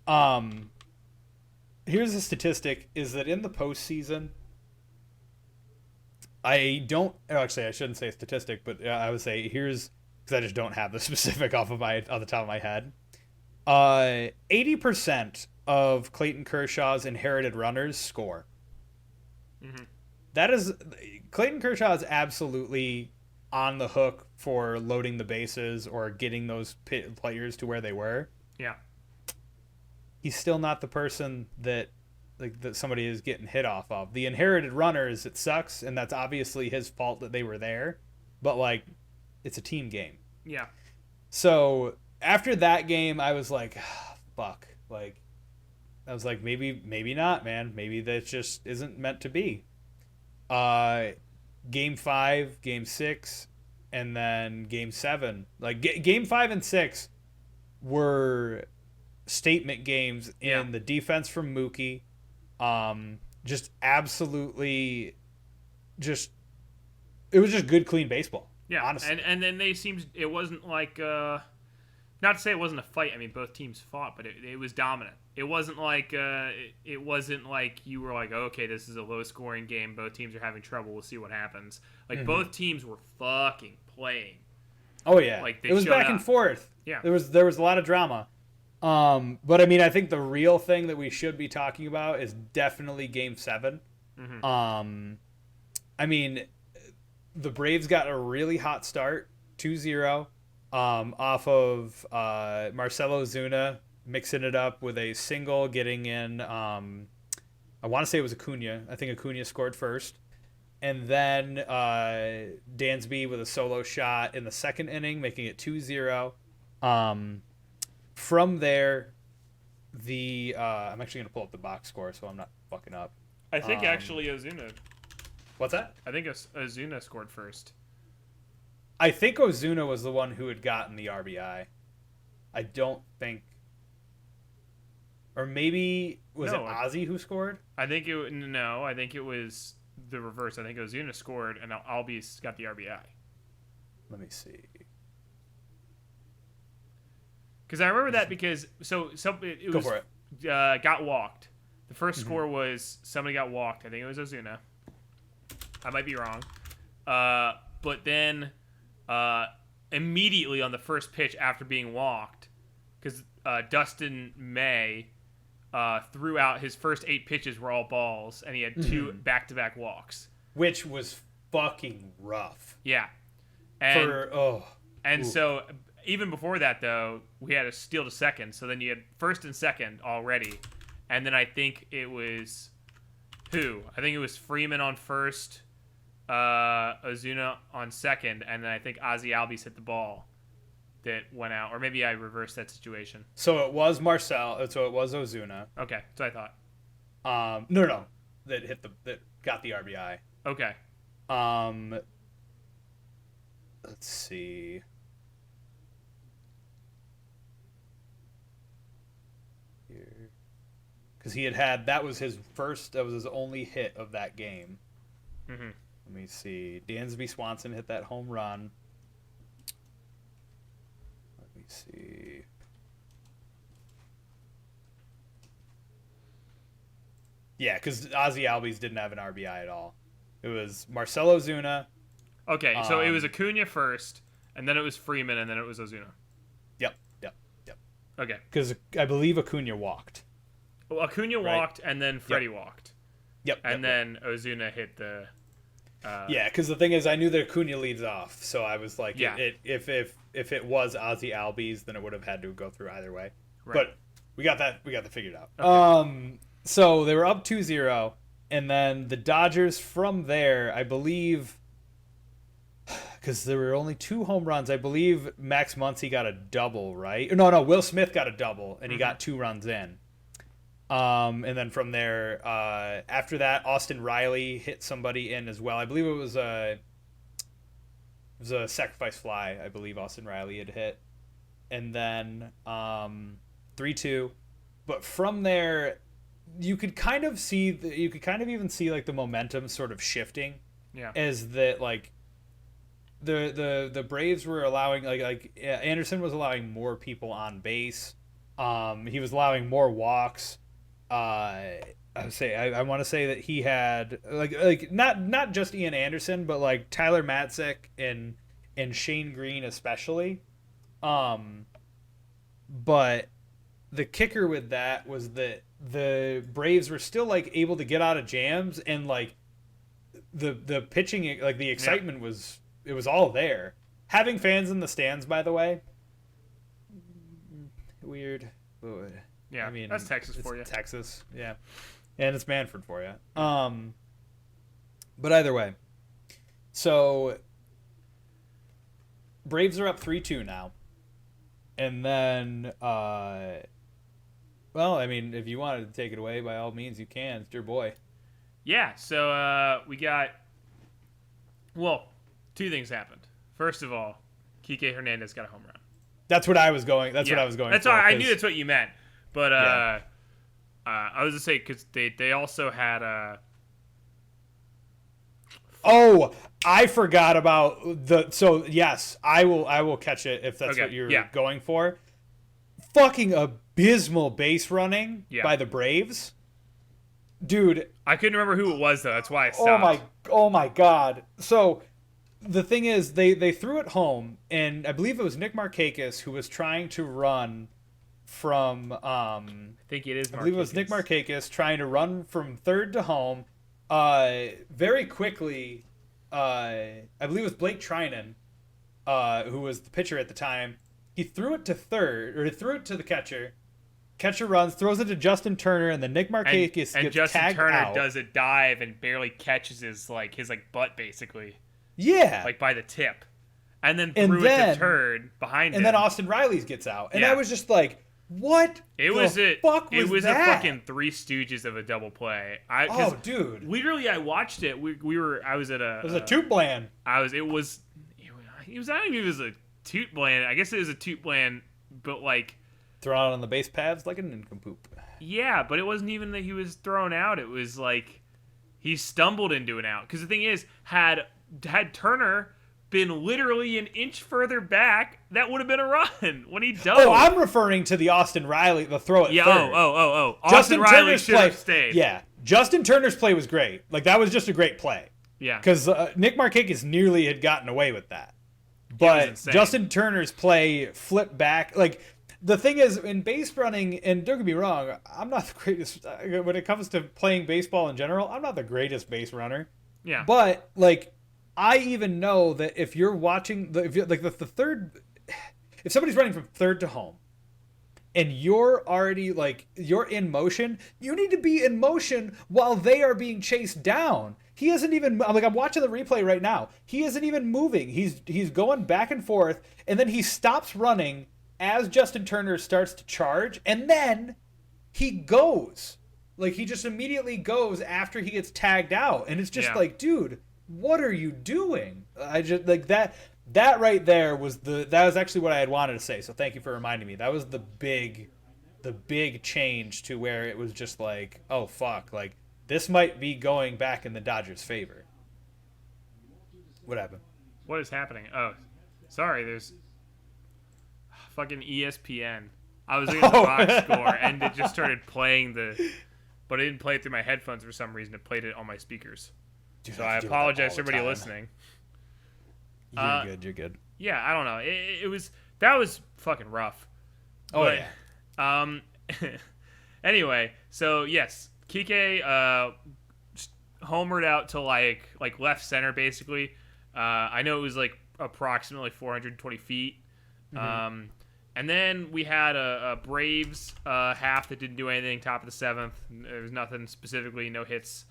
But here's a statistic, is that in the postseason, I shouldn't say a statistic, but I would say because I just don't have the specific off the top of my head. 80% of Clayton Kershaw's inherited runners score.
Mm-hmm.
That is, Clayton Kershaw is absolutely on the hook for loading the bases or getting those players to where they were.
Yeah.
He's still not the person that somebody is getting hit off of. The inherited runners, it sucks, and that's obviously his fault that they were there. But like, it's a team game.
Yeah.
So after that game, I was like, fuck. Like, I was like, maybe not, man. Maybe that just isn't meant to be. Game 5, game 6, and then game 7. Like game 5 and 6 were statement games in the defense from Mookie. Just absolutely, it was just good, clean baseball.
Yeah, honestly. And then it wasn't like, not to say it wasn't a fight. I mean, both teams fought, but it was dominant. It wasn't like you were like, oh, okay, this is a low scoring game. Both teams are having trouble. We'll see what happens. Like both teams were fucking playing.
Oh yeah,
like
it was back and forth.
Yeah,
there was a lot of drama. But I mean, I think the real thing that we should be talking about is definitely Game 7. Mm-hmm. I mean, the Braves got a really hot start, 2-0, off of Marcelo Ozuna mixing it up with a single, getting in. I want to say it was Acuna. I think Acuna scored first, and then Dansby with a solo shot in the second inning, making it 2-0. From there, I'm actually going to pull up the box score so I'm not fucking up.
I think actually Ozuna.
What's that?
I think Ozuna scored first.
I think Ozuna was the one who had gotten the RBI. I don't think... Or maybe... Was it Ozzy who scored?
I think it was the reverse. I think Ozuna scored and Albies got the RBI.
Let me see.
Because I remember that because it
Go
was
for it.
Got walked. The first score was somebody got walked. I think it was Ozuna. I might be wrong. But then immediately on the first pitch after being walked, because Dustin May threw out his first 8 pitches were all balls, and he had 2 back-to-back walks.
Which was fucking rough.
Yeah. And so even before that, though, we had a steal to second. So then you had first and second already. And then I think it was who? I think it was Freeman on first, Ozuna on second, and then I think Ozzy Albies hit the ball that went out. Or maybe I reversed that situation.
So it was Marcel. So it was Ozuna.
Okay, so I thought.
No. That got the RBI.
Okay.
Let's see. Here. Because that was his only hit of that game.
Mm-hmm.
Let me see. Dansby Swanson hit that home run. Let me see. Yeah, because Ozzy Albies didn't have an RBI at all. It was Marcell Ozuna.
Okay, so it was Acuna first, and then it was Freeman, and then it was Ozuna.
Yep.
Okay.
Because I believe Acuna walked.
Well, Acuna walked, and then Freddie walked.
Yep.
And then Ozuna hit the...
yeah, because the thing is, I knew that Acuna leads off, so I was like,
Yeah.
if it was Ozzy Albies, then it would have had to go through either way.
Right.
But we got that figured out.
Okay.
So they were up 2-0, and then the Dodgers from there, I believe, because there were only 2 home runs, I believe Max Muncy got a double, right? No, Will Smith got a double, and he got 2 runs in. And then from there, after that, Austin Riley hit somebody in as well. I believe it was a sacrifice fly, I believe Austin Riley had hit. And then 3-2. But from there, you could kind of even see like the momentum sort of shifting.
Yeah.
As that, like, the Braves were allowing Anderson was allowing more people on base. He was allowing more walks. I want to say that he had like not just Ian Anderson, but like Tyler Matzik and Shane Green especially. But the kicker with that was that the Braves were still like able to get out of jams, and like the pitching, like the excitement was all there. Having fans in the stands, by the way, weird.
Yeah,
I mean,
that's Texas for you.
Texas, yeah, and it's Manfred for you. But either way, so Braves are up 3-2 now, and then well, I mean, if you wanted to take it away, by all means, you can. It's your boy.
Yeah, so we got... Well, 2 things happened. First of all, Kike Hernandez got a home run.
That's what I was going. What I was going.
That's
for,
all. I knew that's what you meant. But I was gonna say because they also had
Oh, I forgot about the. So yes, I will catch it if that's what you're going for. Fucking abysmal base running by the Braves, dude.
I couldn't remember who it was though. That's why I stopped.
Oh my god. So the thing is, they threw it home, and I believe it was Nick Markakis who was trying to run from. I
think it is.
I believe it was Nick Markakis trying to run from third to home. Very quickly, I believe it was Blake Trinan, who was the pitcher at the time. He threw it to third, or he threw it to the catcher. Catcher runs, throws it to Justin Turner, and then Nick Markakis gets tagged out.
And Justin Turner does a dive and barely catches his butt, basically.
Yeah.
Like by the tip. And then threw it to third behind him.
And then Austin Riley's gets out. And I was just like, what
It was
a
fucking Three Stooges of a double play.
Dude.
Literally, I watched it. I was at a...
It was a toot bland.
It was not even, it was a toot bland. I guess it was a toot bland, but like...
Thrown out on the base paths like a nincompoop.
Yeah, but it wasn't even that he was thrown out. It was like he stumbled into an out. Because the thing is, had Turner been literally an inch further back, that would have been a run when he dove.
Oh, I'm referring to the Austin Riley, the throw at third.
Oh.
Justin
Austin Riley
Turner's
should have stayed.
Yeah, Justin Turner's play was great. Like, that was just a great play.
Yeah.
Because Nick Markakis nearly had gotten away with that. But Justin Turner's play flipped back. Like, the thing is, in base running, and don't get me wrong, I'm not the greatest, when it comes to playing baseball in general, I'm not the greatest base runner.
Yeah.
But, like, I even know that if you're watching, the third, if somebody's running from third to home, and you're already, like, you're in motion, you need to be in motion while they are being chased down. He isn't even, like, I'm watching the replay right now. He isn't even moving. He's going back and forth, and then he stops running as Justin Turner starts to charge, and then he goes. Like, he just immediately goes after he gets tagged out. And it's just like, dude, what are you doing? I just, like, that right there was that was actually what I had wanted to say. So thank you for reminding me. That was the big change to where it was just like, oh, fuck, like, this might be going back in the Dodgers' favor. What happened?
What is happening? Oh, sorry, there's fucking ESPN. I was looking at the box score, and it just started playing but it didn't play it through my headphones for some reason. It played it on my speakers. Dude, so I apologize to everybody listening.
You're good.
Yeah, I don't know. That was fucking rough.
Oh,
but,
yeah.
Anyway, so yes, Kike homered out to like left center basically. I know it was like approximately 420 feet. Mm-hmm. And then we had a Braves half that didn't do anything, top of the seventh. There was nothing specifically, no hits.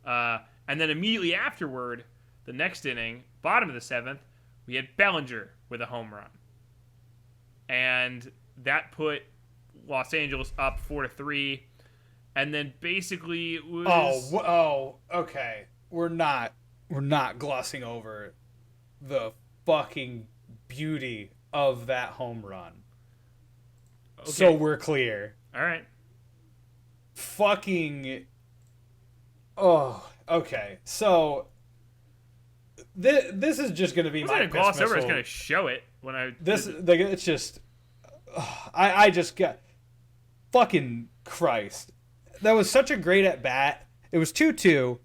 And then immediately afterward, the next inning, bottom of the seventh, we had Bellinger with a home run. And that put Los Angeles up 4-3. And then basically it was...
Oh, okay. We're not glossing over the fucking beauty of that home run. Okay. So we're clear.
All right.
Fucking... Oh, okay. So this is just going to be my piss
gloss over.
missile.
It's going to show it when I...
It's just... I just got... Fucking Christ. That was such a great at-bat. It was 2-2.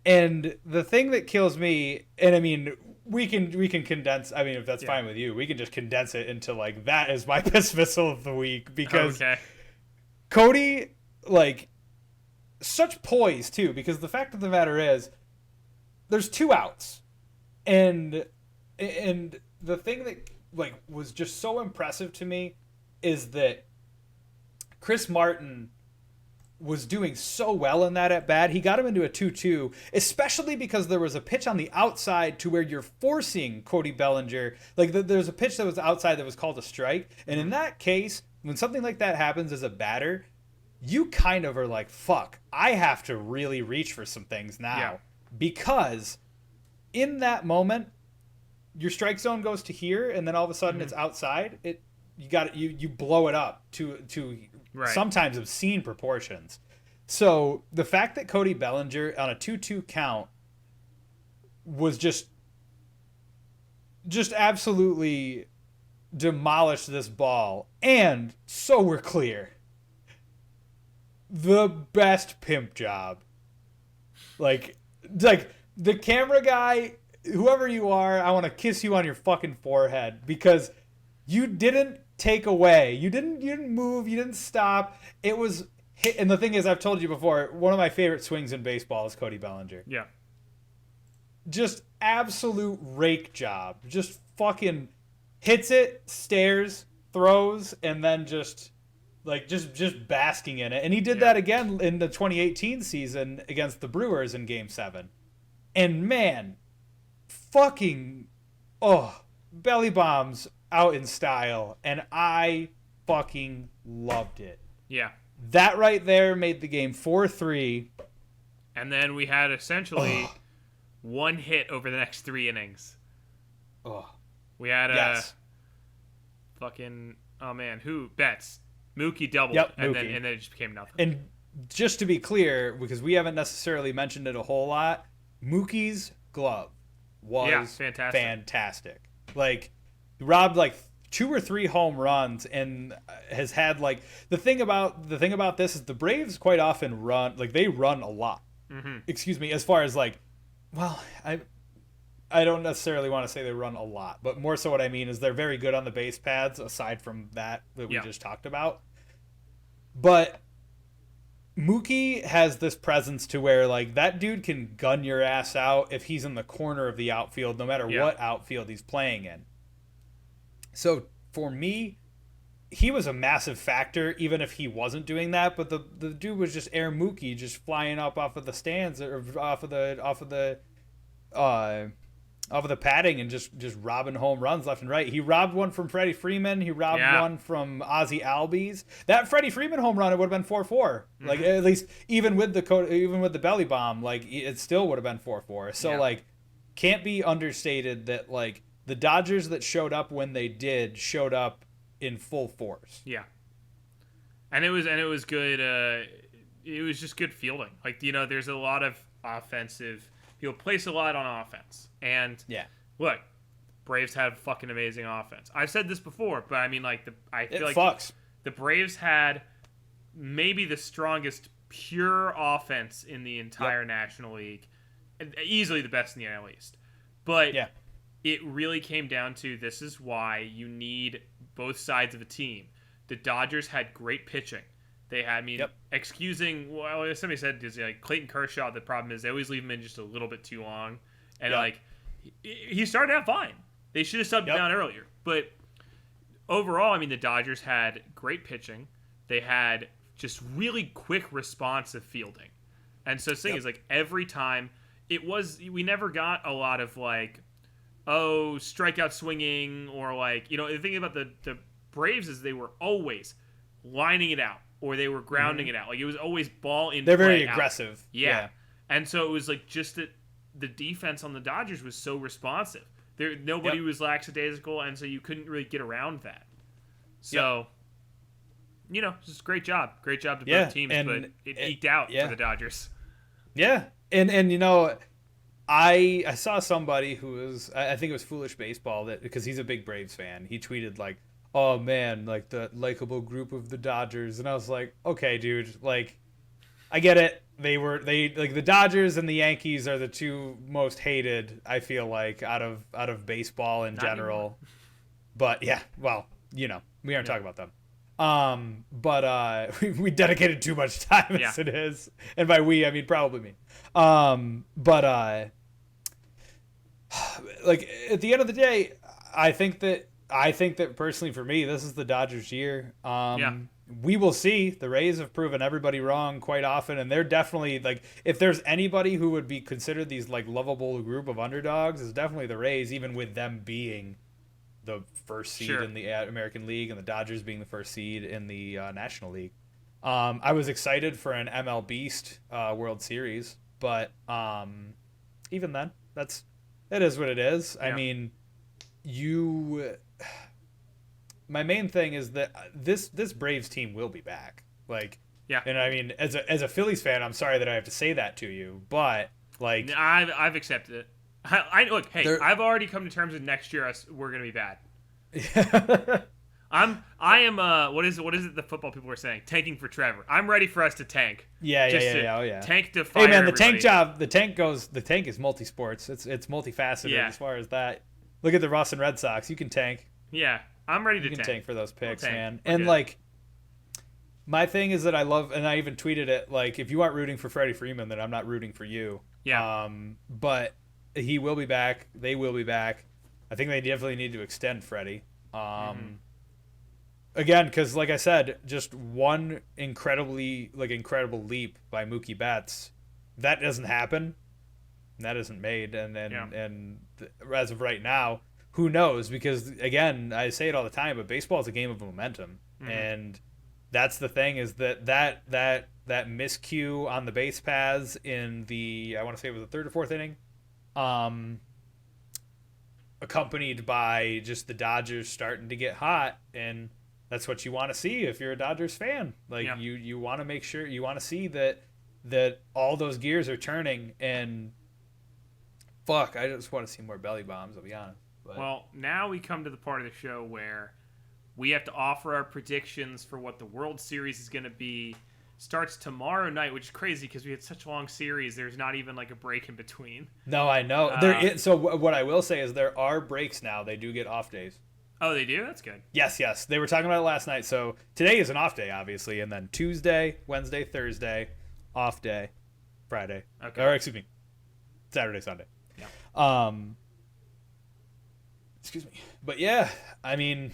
And the thing that kills me... And, I mean, we can condense... I mean, if that's fine with you, we can just condense it into, like, that is my piss missile of the week. Because Cody, like... Such poise, too, because the fact of the matter is, there's 2 outs. And the thing that, like, was just so impressive to me is that Chris Martin was doing so well in that at-bat. He got him into a 2-2, especially because there was a pitch on the outside to where you're forcing Cody Bellinger. Like, there's a pitch that was outside that was called a strike. And in that case, when something like that happens as a batter, you kind of are like, fuck, I have to really reach for some things now. Yeah. Because in that moment, your strike zone goes to here, and then all of a sudden it's outside. You blow it up to sometimes obscene proportions. So the fact that Cody Bellinger on a 2-2 count was just absolutely demolished this ball, and so we're clear. The best pimp job. Like the camera guy, whoever you are, I want to kiss you on your fucking forehead because you didn't take away. You didn't move. You didn't stop. It was hit. And the thing is, I've told you before, one of my favorite swings in baseball is Cody Bellinger.
Yeah.
Just absolute rake job. Just fucking hits it, stares, throws, and then just basking in it. And he did that again in the 2018 season against the Brewers in Game 7. And man, fucking, belly bombs out in style. And I fucking loved it.
Yeah.
That right there made the game 4-3.
And then we had essentially one hit over the next 3 innings. We had fucking, Betts. Mookie doubled, and then it just became nothing.
And just to be clear, because we haven't necessarily mentioned it a whole lot, Mookie's glove was
fantastic.
Like, robbed like 2 or 3 home runs and has had like the thing about this is the Braves quite often run, like they run a lot. Excuse me, as far as like, well, I don't necessarily want to say they run a lot, but more so what I mean is they're very good on the base paths aside from that we just talked about. But Mookie has this presence to where like that dude can gun your ass out if he's in the corner of the outfield, no matter what outfield he's playing in. So for me, he was a massive factor, even if he wasn't doing that. But the dude was just Air Mookie, just flying up off of the stands or off of the padding and just robbing home runs left and right. He robbed one from Freddie Freeman. He robbed one from Ozzie Albies. That Freddie Freeman home run, it would have been 4-4. Like at least even with the belly bomb, like it still would have been 4-4. So like, can't be understated that like the Dodgers that showed up when they did showed up in full force.
Yeah, and it was good. It was just good fielding. Like there's a lot of offensive. He'll place a lot on offense. And look, Braves had fucking amazing offense. I've said this before, but I mean, like, I feel like the Braves had maybe the strongest pure offense in the entire National League. Easily the best in the NL East. But it really came down to this is why you need both sides of a team. The Dodgers had great pitching. They had, excusing, well, somebody said, like, Clayton Kershaw, the problem is they always leave him in just a little bit too long. And, like, he started out fine. They should have subbed him down earlier. But overall, I mean, the Dodgers had great pitching. They had just really quick responsive fielding. And so the thing is, like, every time, we never got a lot of, like, strikeout swinging or, like, the thing about the Braves is they were always lining it out. Or they were grounding it out. Like, it was always ball in play.
They're very aggressive.
Yeah. And so it was like just that the defense on the Dodgers was so responsive. Nobody was lackadaisical, and so you couldn't really get around that. So, just great job. Great job to both teams, but it eked out for the Dodgers.
Yeah. And I saw somebody who was, I think it was Foolish Baseball, that because he's a big Braves fan, he tweeted like, oh man, like the likable group of the Dodgers. And I was like, okay, dude, like, I get it. They like the Dodgers and the Yankees are the two most hated, I feel like, out of baseball in general. But yeah, well, we aren't talking about them. But we dedicated too much time as it is. And by we, I mean probably me. But like at the end of the day, I think that personally for me, this is the Dodgers' year. We will see. The Rays have proven everybody wrong quite often, and they're definitely like, if there's anybody who would be considered these like lovable group of underdogs, it's definitely the Rays, even with them being the first seed in the American League and the Dodgers being the first seed in the National League. I was excited for an ML Beast World Series, but even then, it is what it is. I mean, my main thing is that this Braves team will be back. Like, and I mean, as a Phillies fan, I'm sorry that I have to say that to you, but like,
I've accepted it. Look, hey, I've already come to terms with next year we're gonna be bad. I am what is it the football people were saying? Tanking for Trevor. I'm ready for us to tank. Tank to fire.
Hey man,
everybody.
the tank is multi-sports. It's multifaceted as far as that. Look at the Boston Red Sox. You can tank.
Yeah, I'm ready to
tank for those picks, man. And like, my thing is that I love, and I even tweeted it, like, if you aren't rooting for Freddie Freeman, then I'm not rooting for you.
Yeah.
But he will be back. They will be back. I think they definitely need to extend Freddie. Again, because like I said, just one incredible leap by Mookie Betts, that doesn't happen. That isn't made, and as of right now, who knows? Because again, I say it all the time, but baseball is a game of momentum, and that's the thing is that miscue on the base paths in the, I want to say it was the third or fourth inning, accompanied by just the Dodgers starting to get hot, and that's what you want to see if you're a Dodgers fan. Like you want to make sure, you want to see that all those gears are turning, and fuck, I just want to see more belly bombs, I'll be honest. But...
Well, now we come to the part of the show where we have to offer our predictions for what the World Series is going to be. Starts tomorrow night, which is crazy because we had such a long series. There's not even like a break in between.
No, I know. So what I will say is there are breaks now. They do get off days.
Oh, they do? That's good.
Yes. They were talking about it last night. So today is an off day, obviously, and then Tuesday, Wednesday, Thursday, off day, Friday.
Okay.
Or excuse me, Saturday, Sunday.
Yeah.
Excuse me. But yeah, I mean,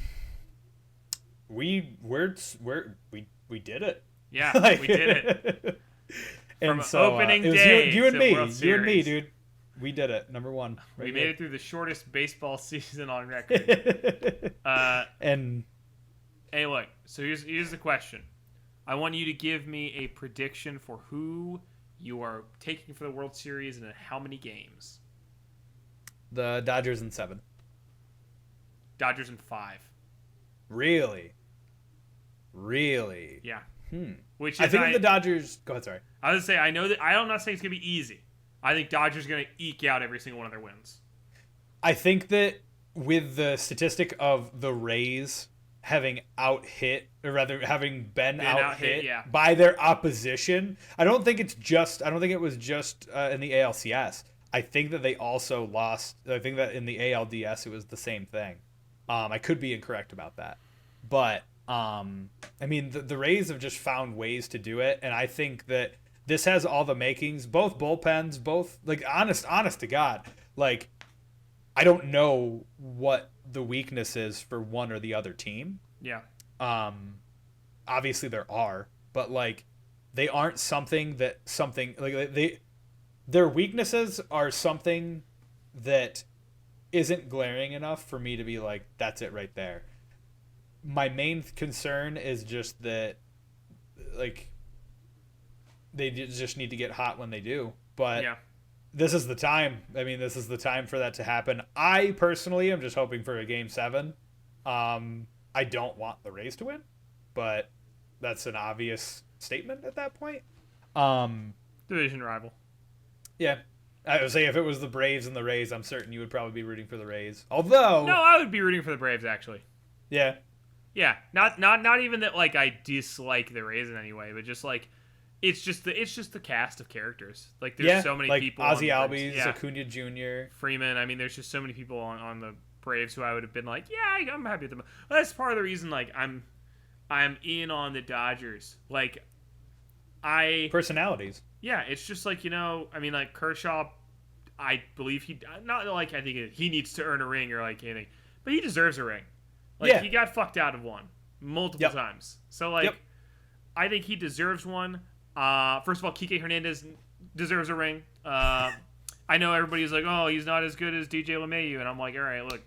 we did it.
Yeah,
like,
we did it.
And
From
so
opening
it was
day
you and
to
me,
World
you and me,
Series.
dude. We did it. Number one.
We made it through the shortest baseball season on record.
And
hey, look. So here's the question. I want you to give me a prediction for who you are taking for the World Series and in how many games.
The Dodgers in 7.
Dodgers in 5.
Really?
Yeah.
Which is I think the Dodgers. Go ahead. Sorry.
I was gonna say I know that I'm not saying it's gonna be easy. I think Dodgers are gonna eke out every single one of their wins.
I think that with the statistic of the Rays having having been out hit by their opposition, I don't think it was just in the ALCS. I think that they also lost. I think that in the ALDS it was the same thing. I could be incorrect about that, but. I mean, the Rays have just found ways to do it, and I think that this has all the makings. Both bullpens, both like honest to God, like I don't know what the weakness is for one or the other team.
Yeah.
Obviously there are, but like they aren't their weaknesses are something that isn't glaring enough for me to be like, that's it right there. My main concern is just that, like, they just need to get hot when they do. But this is the time. I mean, this is the time for that to happen. I personally am just hoping for a Game 7. I don't want the Rays to win, but that's an obvious statement at that point.
Division rival.
Yeah. I would say if it was the Braves and the Rays, I'm certain you would probably be rooting for the Rays. Although...
No, I would be rooting for the Braves, actually.
Yeah.
Yeah, not even that like I dislike the Rays in any way, but just like it's just the cast of characters. Like there's so many
like
people.
Ozzy Albies, Acuna Jr.,
Freeman. I mean, there's just so many people on the Braves who I would have been like, yeah, I'm happy with them. Well, that's part of the reason. Like I'm in on the Dodgers. Like
personalities.
Yeah, it's just like I mean, like Kershaw. I believe I think he needs to earn a ring or like anything, but he deserves a ring. Like, he got fucked out of one multiple times. So, like, I think he deserves one. First of all, Kike Hernandez deserves a ring. I know everybody's like, oh, he's not as good as DJ LeMahieu. And I'm like, all right, look.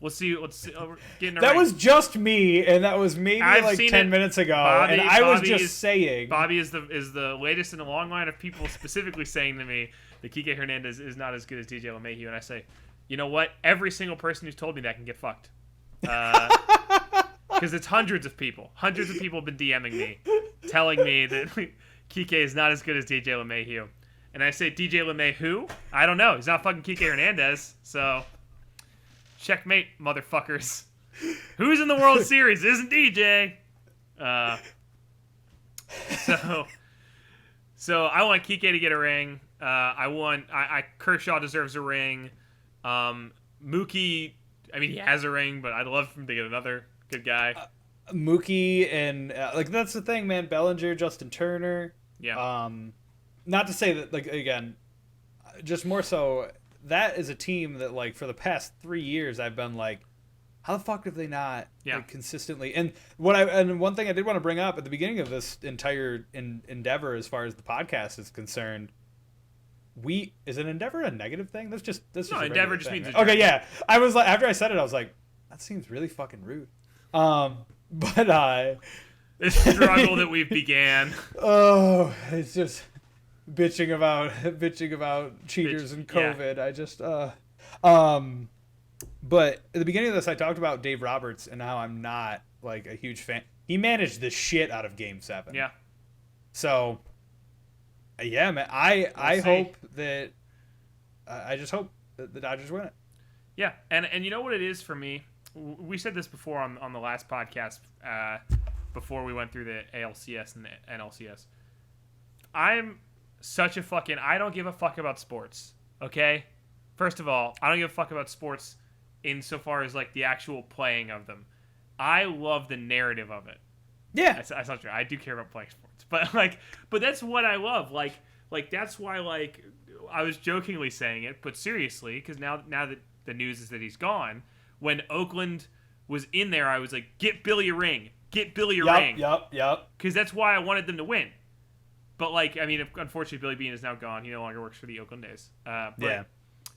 Let's see. We're getting a
That
ring.
was just me, and that was maybe like 10 minutes ago. And I was just saying.
Bobby is the latest in a long line of people specifically saying to me that Kike Hernandez is not as good as DJ LeMahieu. And I say, you know what? Every single person who's told me that can get fucked. Because it's hundreds of people have been DMing me telling me that Kike is not as good as DJ LeMahieu, and I say DJ LeMahieu, I don't know, he's not fucking Kike Hernandez, so checkmate, motherfuckers. Who's in the World Series? It isn't DJ. So I want Kike to get a ring. Kershaw deserves a ring. Mookie, I mean, he has a ring, but I'd love for him to get another good guy.
Mookie and like that's the thing, man. Bellinger, Justin Turner.
Yeah.
Not to say that, like, again, just more so that is a team that, like, for the past 3 years I've been like, how the fuck have they not like, consistently? And one thing I did want to bring up at the beginning of this entire endeavor, as far as the podcast is concerned. Is an endeavor a negative thing? That's just
endeavor just
thing,
means
right? Okay, yeah. I was like, after I said it, I was like, that seems really fucking rude. But
this struggle that we've began.
Oh, it's just bitching about cheaters and COVID. Yeah. I just but at the beginning of this, I talked about Dave Roberts and how I'm not like a huge fan. He managed the shit out of Game 7.
Yeah.
So. Yeah, man. I hope that I just hope that the Dodgers win it.
Yeah, and you know what it is for me? We said this before on the last podcast before we went through the ALCS and the NLCS. I'm such a fucking... I don't give a fuck about sports, okay? First of all, I don't give a fuck about sports insofar as, like, the actual playing of them. I love the narrative of it.
Yeah.
That's not true. I do care about playing sports. But that's what I love. Like that's why, like, I was jokingly saying it, but seriously, because now that the news is that he's gone, when Oakland was in there, I was like, get Billy a ring. Get Billy a ring.
Yep.
Because that's why I wanted them to win. But, like, I mean, unfortunately, Billy Beane is now gone. He no longer works for the Oakland A's. But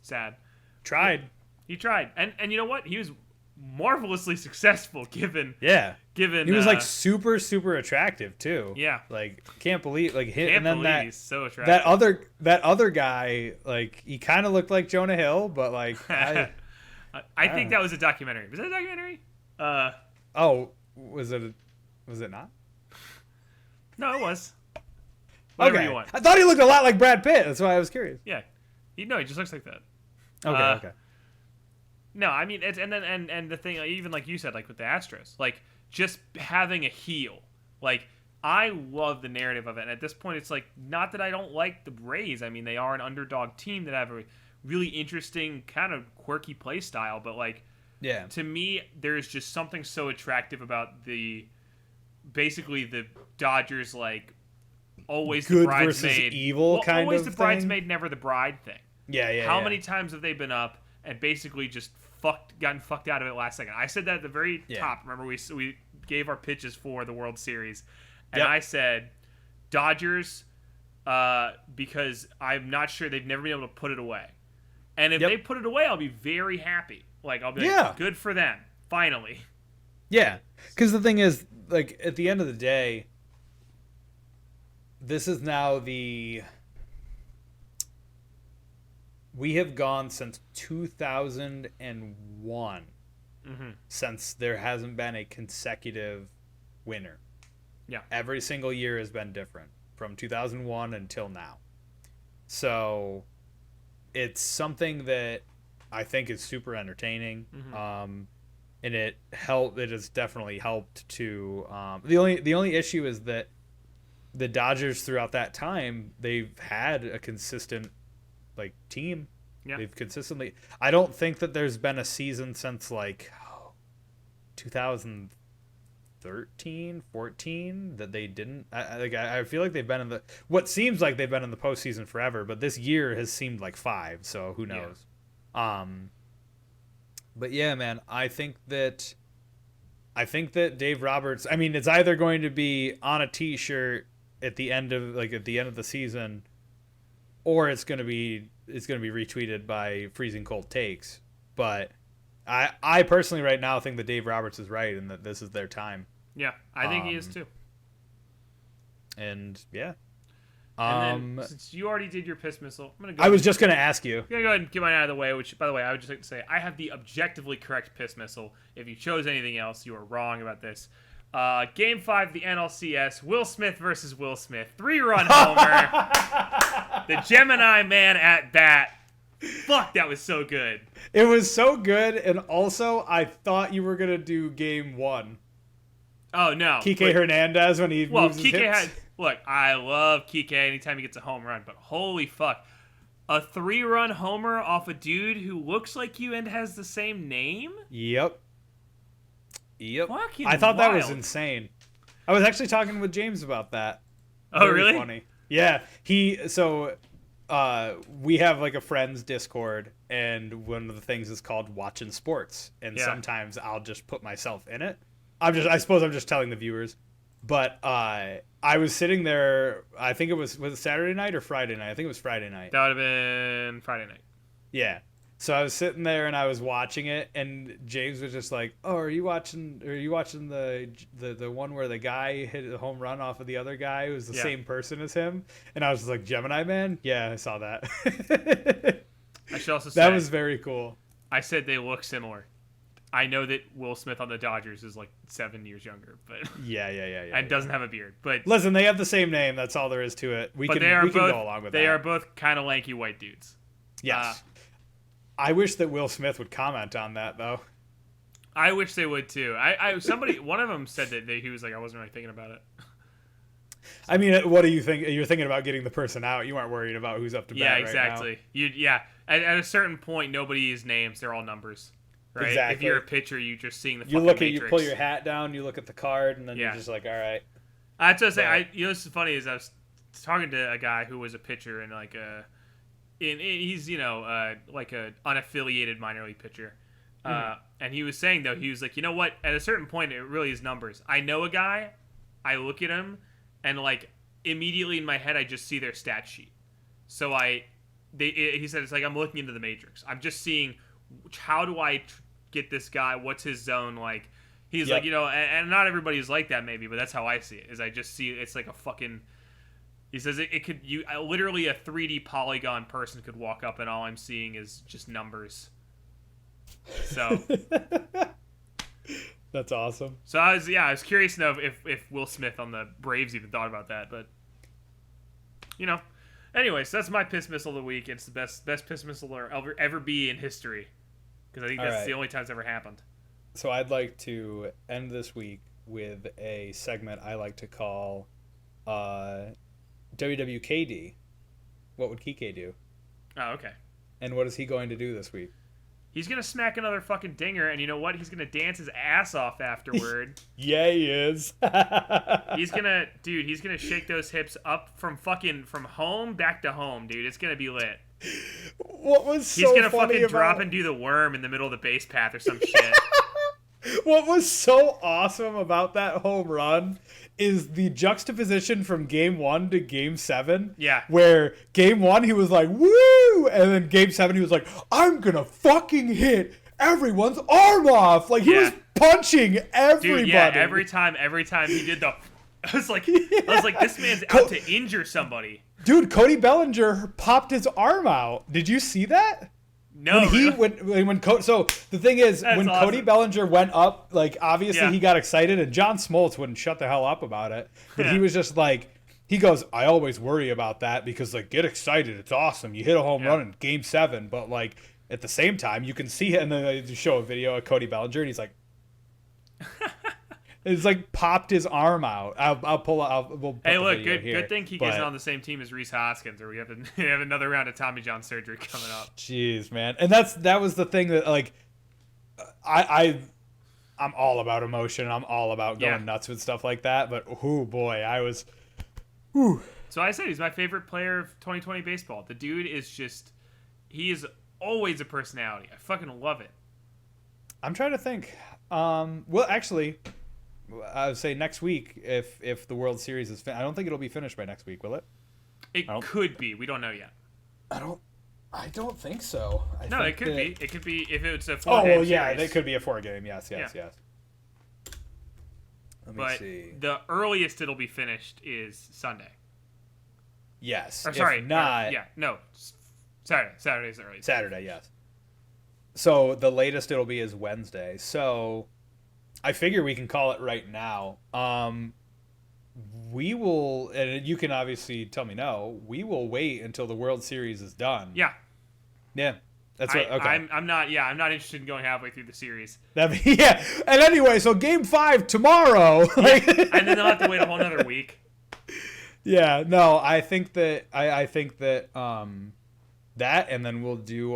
sad.
Tried.
He tried. And you know what? He was marvelously successful given
he was like super attractive too.
Yeah.
Like can't believe like hit
Can't
and then
believe
that
he's so attractive.
that other guy, like he kind of looked like Jonah Hill, but like
I think that was a documentary. Was that a documentary?
Oh, was it not?
No, it was. Whatever you want.
I thought he looked a lot like Brad Pitt. That's why I was curious.
Yeah. He just looks like that.
Okay.
No, I mean, it's and the thing, even like you said, like with the Astros, like just having a heel, like I love the narrative of it. And at this point, it's like not that I don't like the Rays. I mean, they are an underdog team that have a really interesting kind of quirky play style, but like, to me, there's just something so attractive about basically the Dodgers, like always
good
the bridesmaid,
versus evil kind of
always the
thing.
bridesmaid, never the bride thing.
Yeah.
How many times have they been up and basically just gotten fucked out of it last second? I said that at the very top. Remember, we gave our pitches for the World Series, and I said Dodgers because I'm not sure they've never been able to put it away. And if they put it away, I'll be very happy. Like I'll be like, good for them, finally.
Yeah, because the thing is, like at the end of the day, this is now we have gone since 2001 since there hasn't been a consecutive winner.
Yeah.
Every single year has been different from 2001 until now. So it's something that I think is super entertaining. And it has definitely helped to the only issue is that the Dodgers throughout that time, they've had a consistent like team.
Yeah.
They've consistently. I don't think that there's been a season since like 2013, 14 that they didn't. I feel like they've been in what seems like they've been in the postseason forever, but this year has seemed like 5. So who knows? Yeah. But yeah, man, I think that Dave Roberts. I mean, it's either going to be on a T-shirt at the end of the season, or it's going to be retweeted by Freezing Cold Takes. But I personally right now think that Dave Roberts is right and that this is their time.
Yeah, I think he is too.
And yeah.
And then, since you already did your piss missile, I'm gonna go.
I was just gonna ask you.
I'm gonna go ahead and get mine out of the way. Which, by the way, I would just like to say I have the objectively correct piss missile. If you chose anything else, you are wrong about this. Game 5 of the NLCS, Will Smith versus Will Smith. 3-run homer. The Gemini man at bat. Fuck, that was so good.
It was so good, and also I thought you were gonna do Game 1.
Oh no,
Kike Hernandez when he moves his hips.
Look, I love Kike anytime he gets a home run, but holy fuck, a 3-run homer off a dude who looks like you and has the same name?
Yep.
Fucking
I thought
wild.
that was insane. I was actually talking with James about that.
Oh,
Very
really?
Funny. Yeah. We have like a friends Discord, and one of the things is called Watching Sports, and sometimes I'll just put myself in it. I suppose I'm just telling the viewers, but I was sitting there. I think was it Saturday night or Friday night? I think it was Friday night.
That would have been Friday night.
Yeah. So I was sitting there and I was watching it, and James was just like, "Oh, are you watching the one where the guy hit a home run off of the other guy who was the same person as him?" And I was just like, "Gemini Man? Yeah, I saw that."
I should also say
that was very cool.
I said they look similar. I know that Will Smith on the Dodgers is like 7 years younger, but
yeah,
and doesn't have a beard. But
listen, they have the same name. That's all there is to it. We can go along with that.
They are both kind of lanky white dudes.
Yes. I wish that Will Smith would comment on that, though.
I wish they would too. One of them said that he was like, I wasn't really thinking about it.
I mean, what do you think? You're thinking about getting the person out. You aren't worried about who's up to bat right now.
Yeah, exactly. At a certain point, nobody is names. They're all numbers. Right?
Exactly.
If you're a pitcher, you just seeing the
you
fucking
look at
matrix.
You pull your hat down, you look at the card, and then you're just like, all right.
That's what I say. What's funny is I was talking to a guy who was a pitcher and like he's like a unaffiliated minor league pitcher. And he was saying, though, he was like, you know what? At a certain point, it really is numbers. I know a guy, I look at him, and like immediately in my head, I just see their stat sheet. So he said, it's like I'm looking into the matrix. I'm just seeing how do I get this guy? What's his zone like? He's like, and not everybody's like that maybe, but that's how I see it. Is I just see it's like a fucking. He says it could literally a 3D polygon person could walk up and all I'm seeing is just numbers. So
that's awesome.
So I was curious to know if Will Smith on the Braves even thought about that, but anyways, that's my piss missile of the week. It's the best piss missile there ever be in history because I think that's the only time it's ever happened.
So I'd like to end this week with a segment I like to call WWKD. What would Kike do?
Oh, okay. And
what is he going to do this week?
He's going to smack another fucking dinger, and you know what? He's going to dance his ass off afterward.
Yeah, he is.
He's going to shake those hips up from home back to home, dude. It's going to be lit.
What was so
He's going to
funny
fucking drop and do the worm in the middle of the base path or some shit.
What was so awesome about that home run is the juxtaposition from game 1 to game 7.
Yeah.
Where game 1 he was like, woo! And then game 7 he was like, I'm gonna fucking hit everyone's arm off. Like he was punching everybody.
Dude, yeah, every time he did the I was like this man's out to injure somebody.
Dude, Cody Bellinger popped his arm out. Did you see that?
No,
so the thing is,
That's
when
awesome.
Cody Bellinger went up, like obviously he got excited, and John Smoltz wouldn't shut the hell up about it. But he was just like, he goes, I always worry about that because like get excited, it's awesome, you hit a home run in game 7, but like at the same time you can see it, and then they show a video of Cody Bellinger, and he's like, it's like popped his arm out. We'll put
hey,
the
look,
video here,
good thing Kike's on the same team as Rhys Hoskins, or we have to have another round of Tommy John surgery coming up.
Jeez, man, and that was the thing that like, I'm all about emotion. I'm all about going nuts with stuff like that. But oh boy, I was. Whew.
So I said he's my favorite player of 2020 baseball. The dude is he is always a personality. I fucking love it.
I'm trying to think. Well, actually, I would say next week if the World Series is I don't think it'll be finished by next week, will it?
It could be. We don't know yet.
I don't think so.
It could be. It could be if it's a 4-game
well, yeah,
series.
it could be a 4-game. Yes. Let me see.
The earliest it'll be finished is Sunday.
Yes.
Or sorry,
if not.
Saturday. Saturday's the earliest.
Saturday, yes. So the latest it'll be is Wednesday. So I figure we can call it right now. We will, and you can obviously tell me no. We will wait until the World Series is done.
Yeah.
That's right. Okay.
I'm not interested in going halfway through the series.
And anyway, so Game 5 tomorrow.
And then they'll have to wait a whole another week.
Yeah. No, I think that that, and then we'll do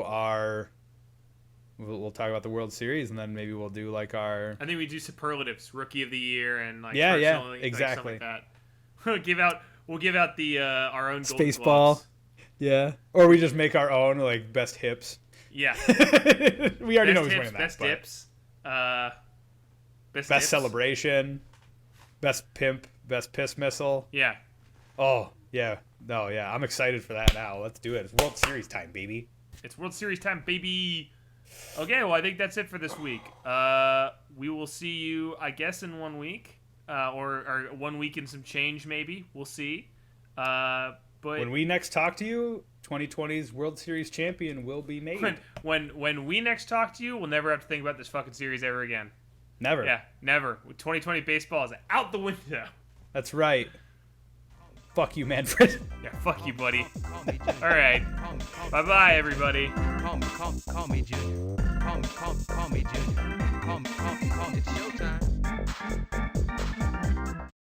we'll talk about the World Series, and then maybe we'll do like I
think we do superlatives, Rookie of the Year, and like
exactly
like that. We'll give out the our own
SpaceBall. Yeah, or we just make our own like best hips.
Yeah,
we already know who's winning that.
Best dips.
Best celebration. Best pimp. Best piss missile.
Yeah.
Oh yeah. No yeah. I'm excited for that now. Let's do it. It's World Series time, baby.
It's World Series time, baby. Okay, well I think that's it for this week. We will see you, I guess, in 1 week, or 1 week and some change, maybe. We'll see. But
when we next talk to you, 2020's World Series champion will be made.
When we next talk to you, we'll never have to think about this fucking series ever again.
Never.
Yeah, never. 2020 baseball is out the window.
That's right. Fuck you, Manfred.
Yeah, fuck you, buddy.
Call me Junior.
All right. Bye-bye, everybody.
Call me Junior. Call me Junior. It's showtime.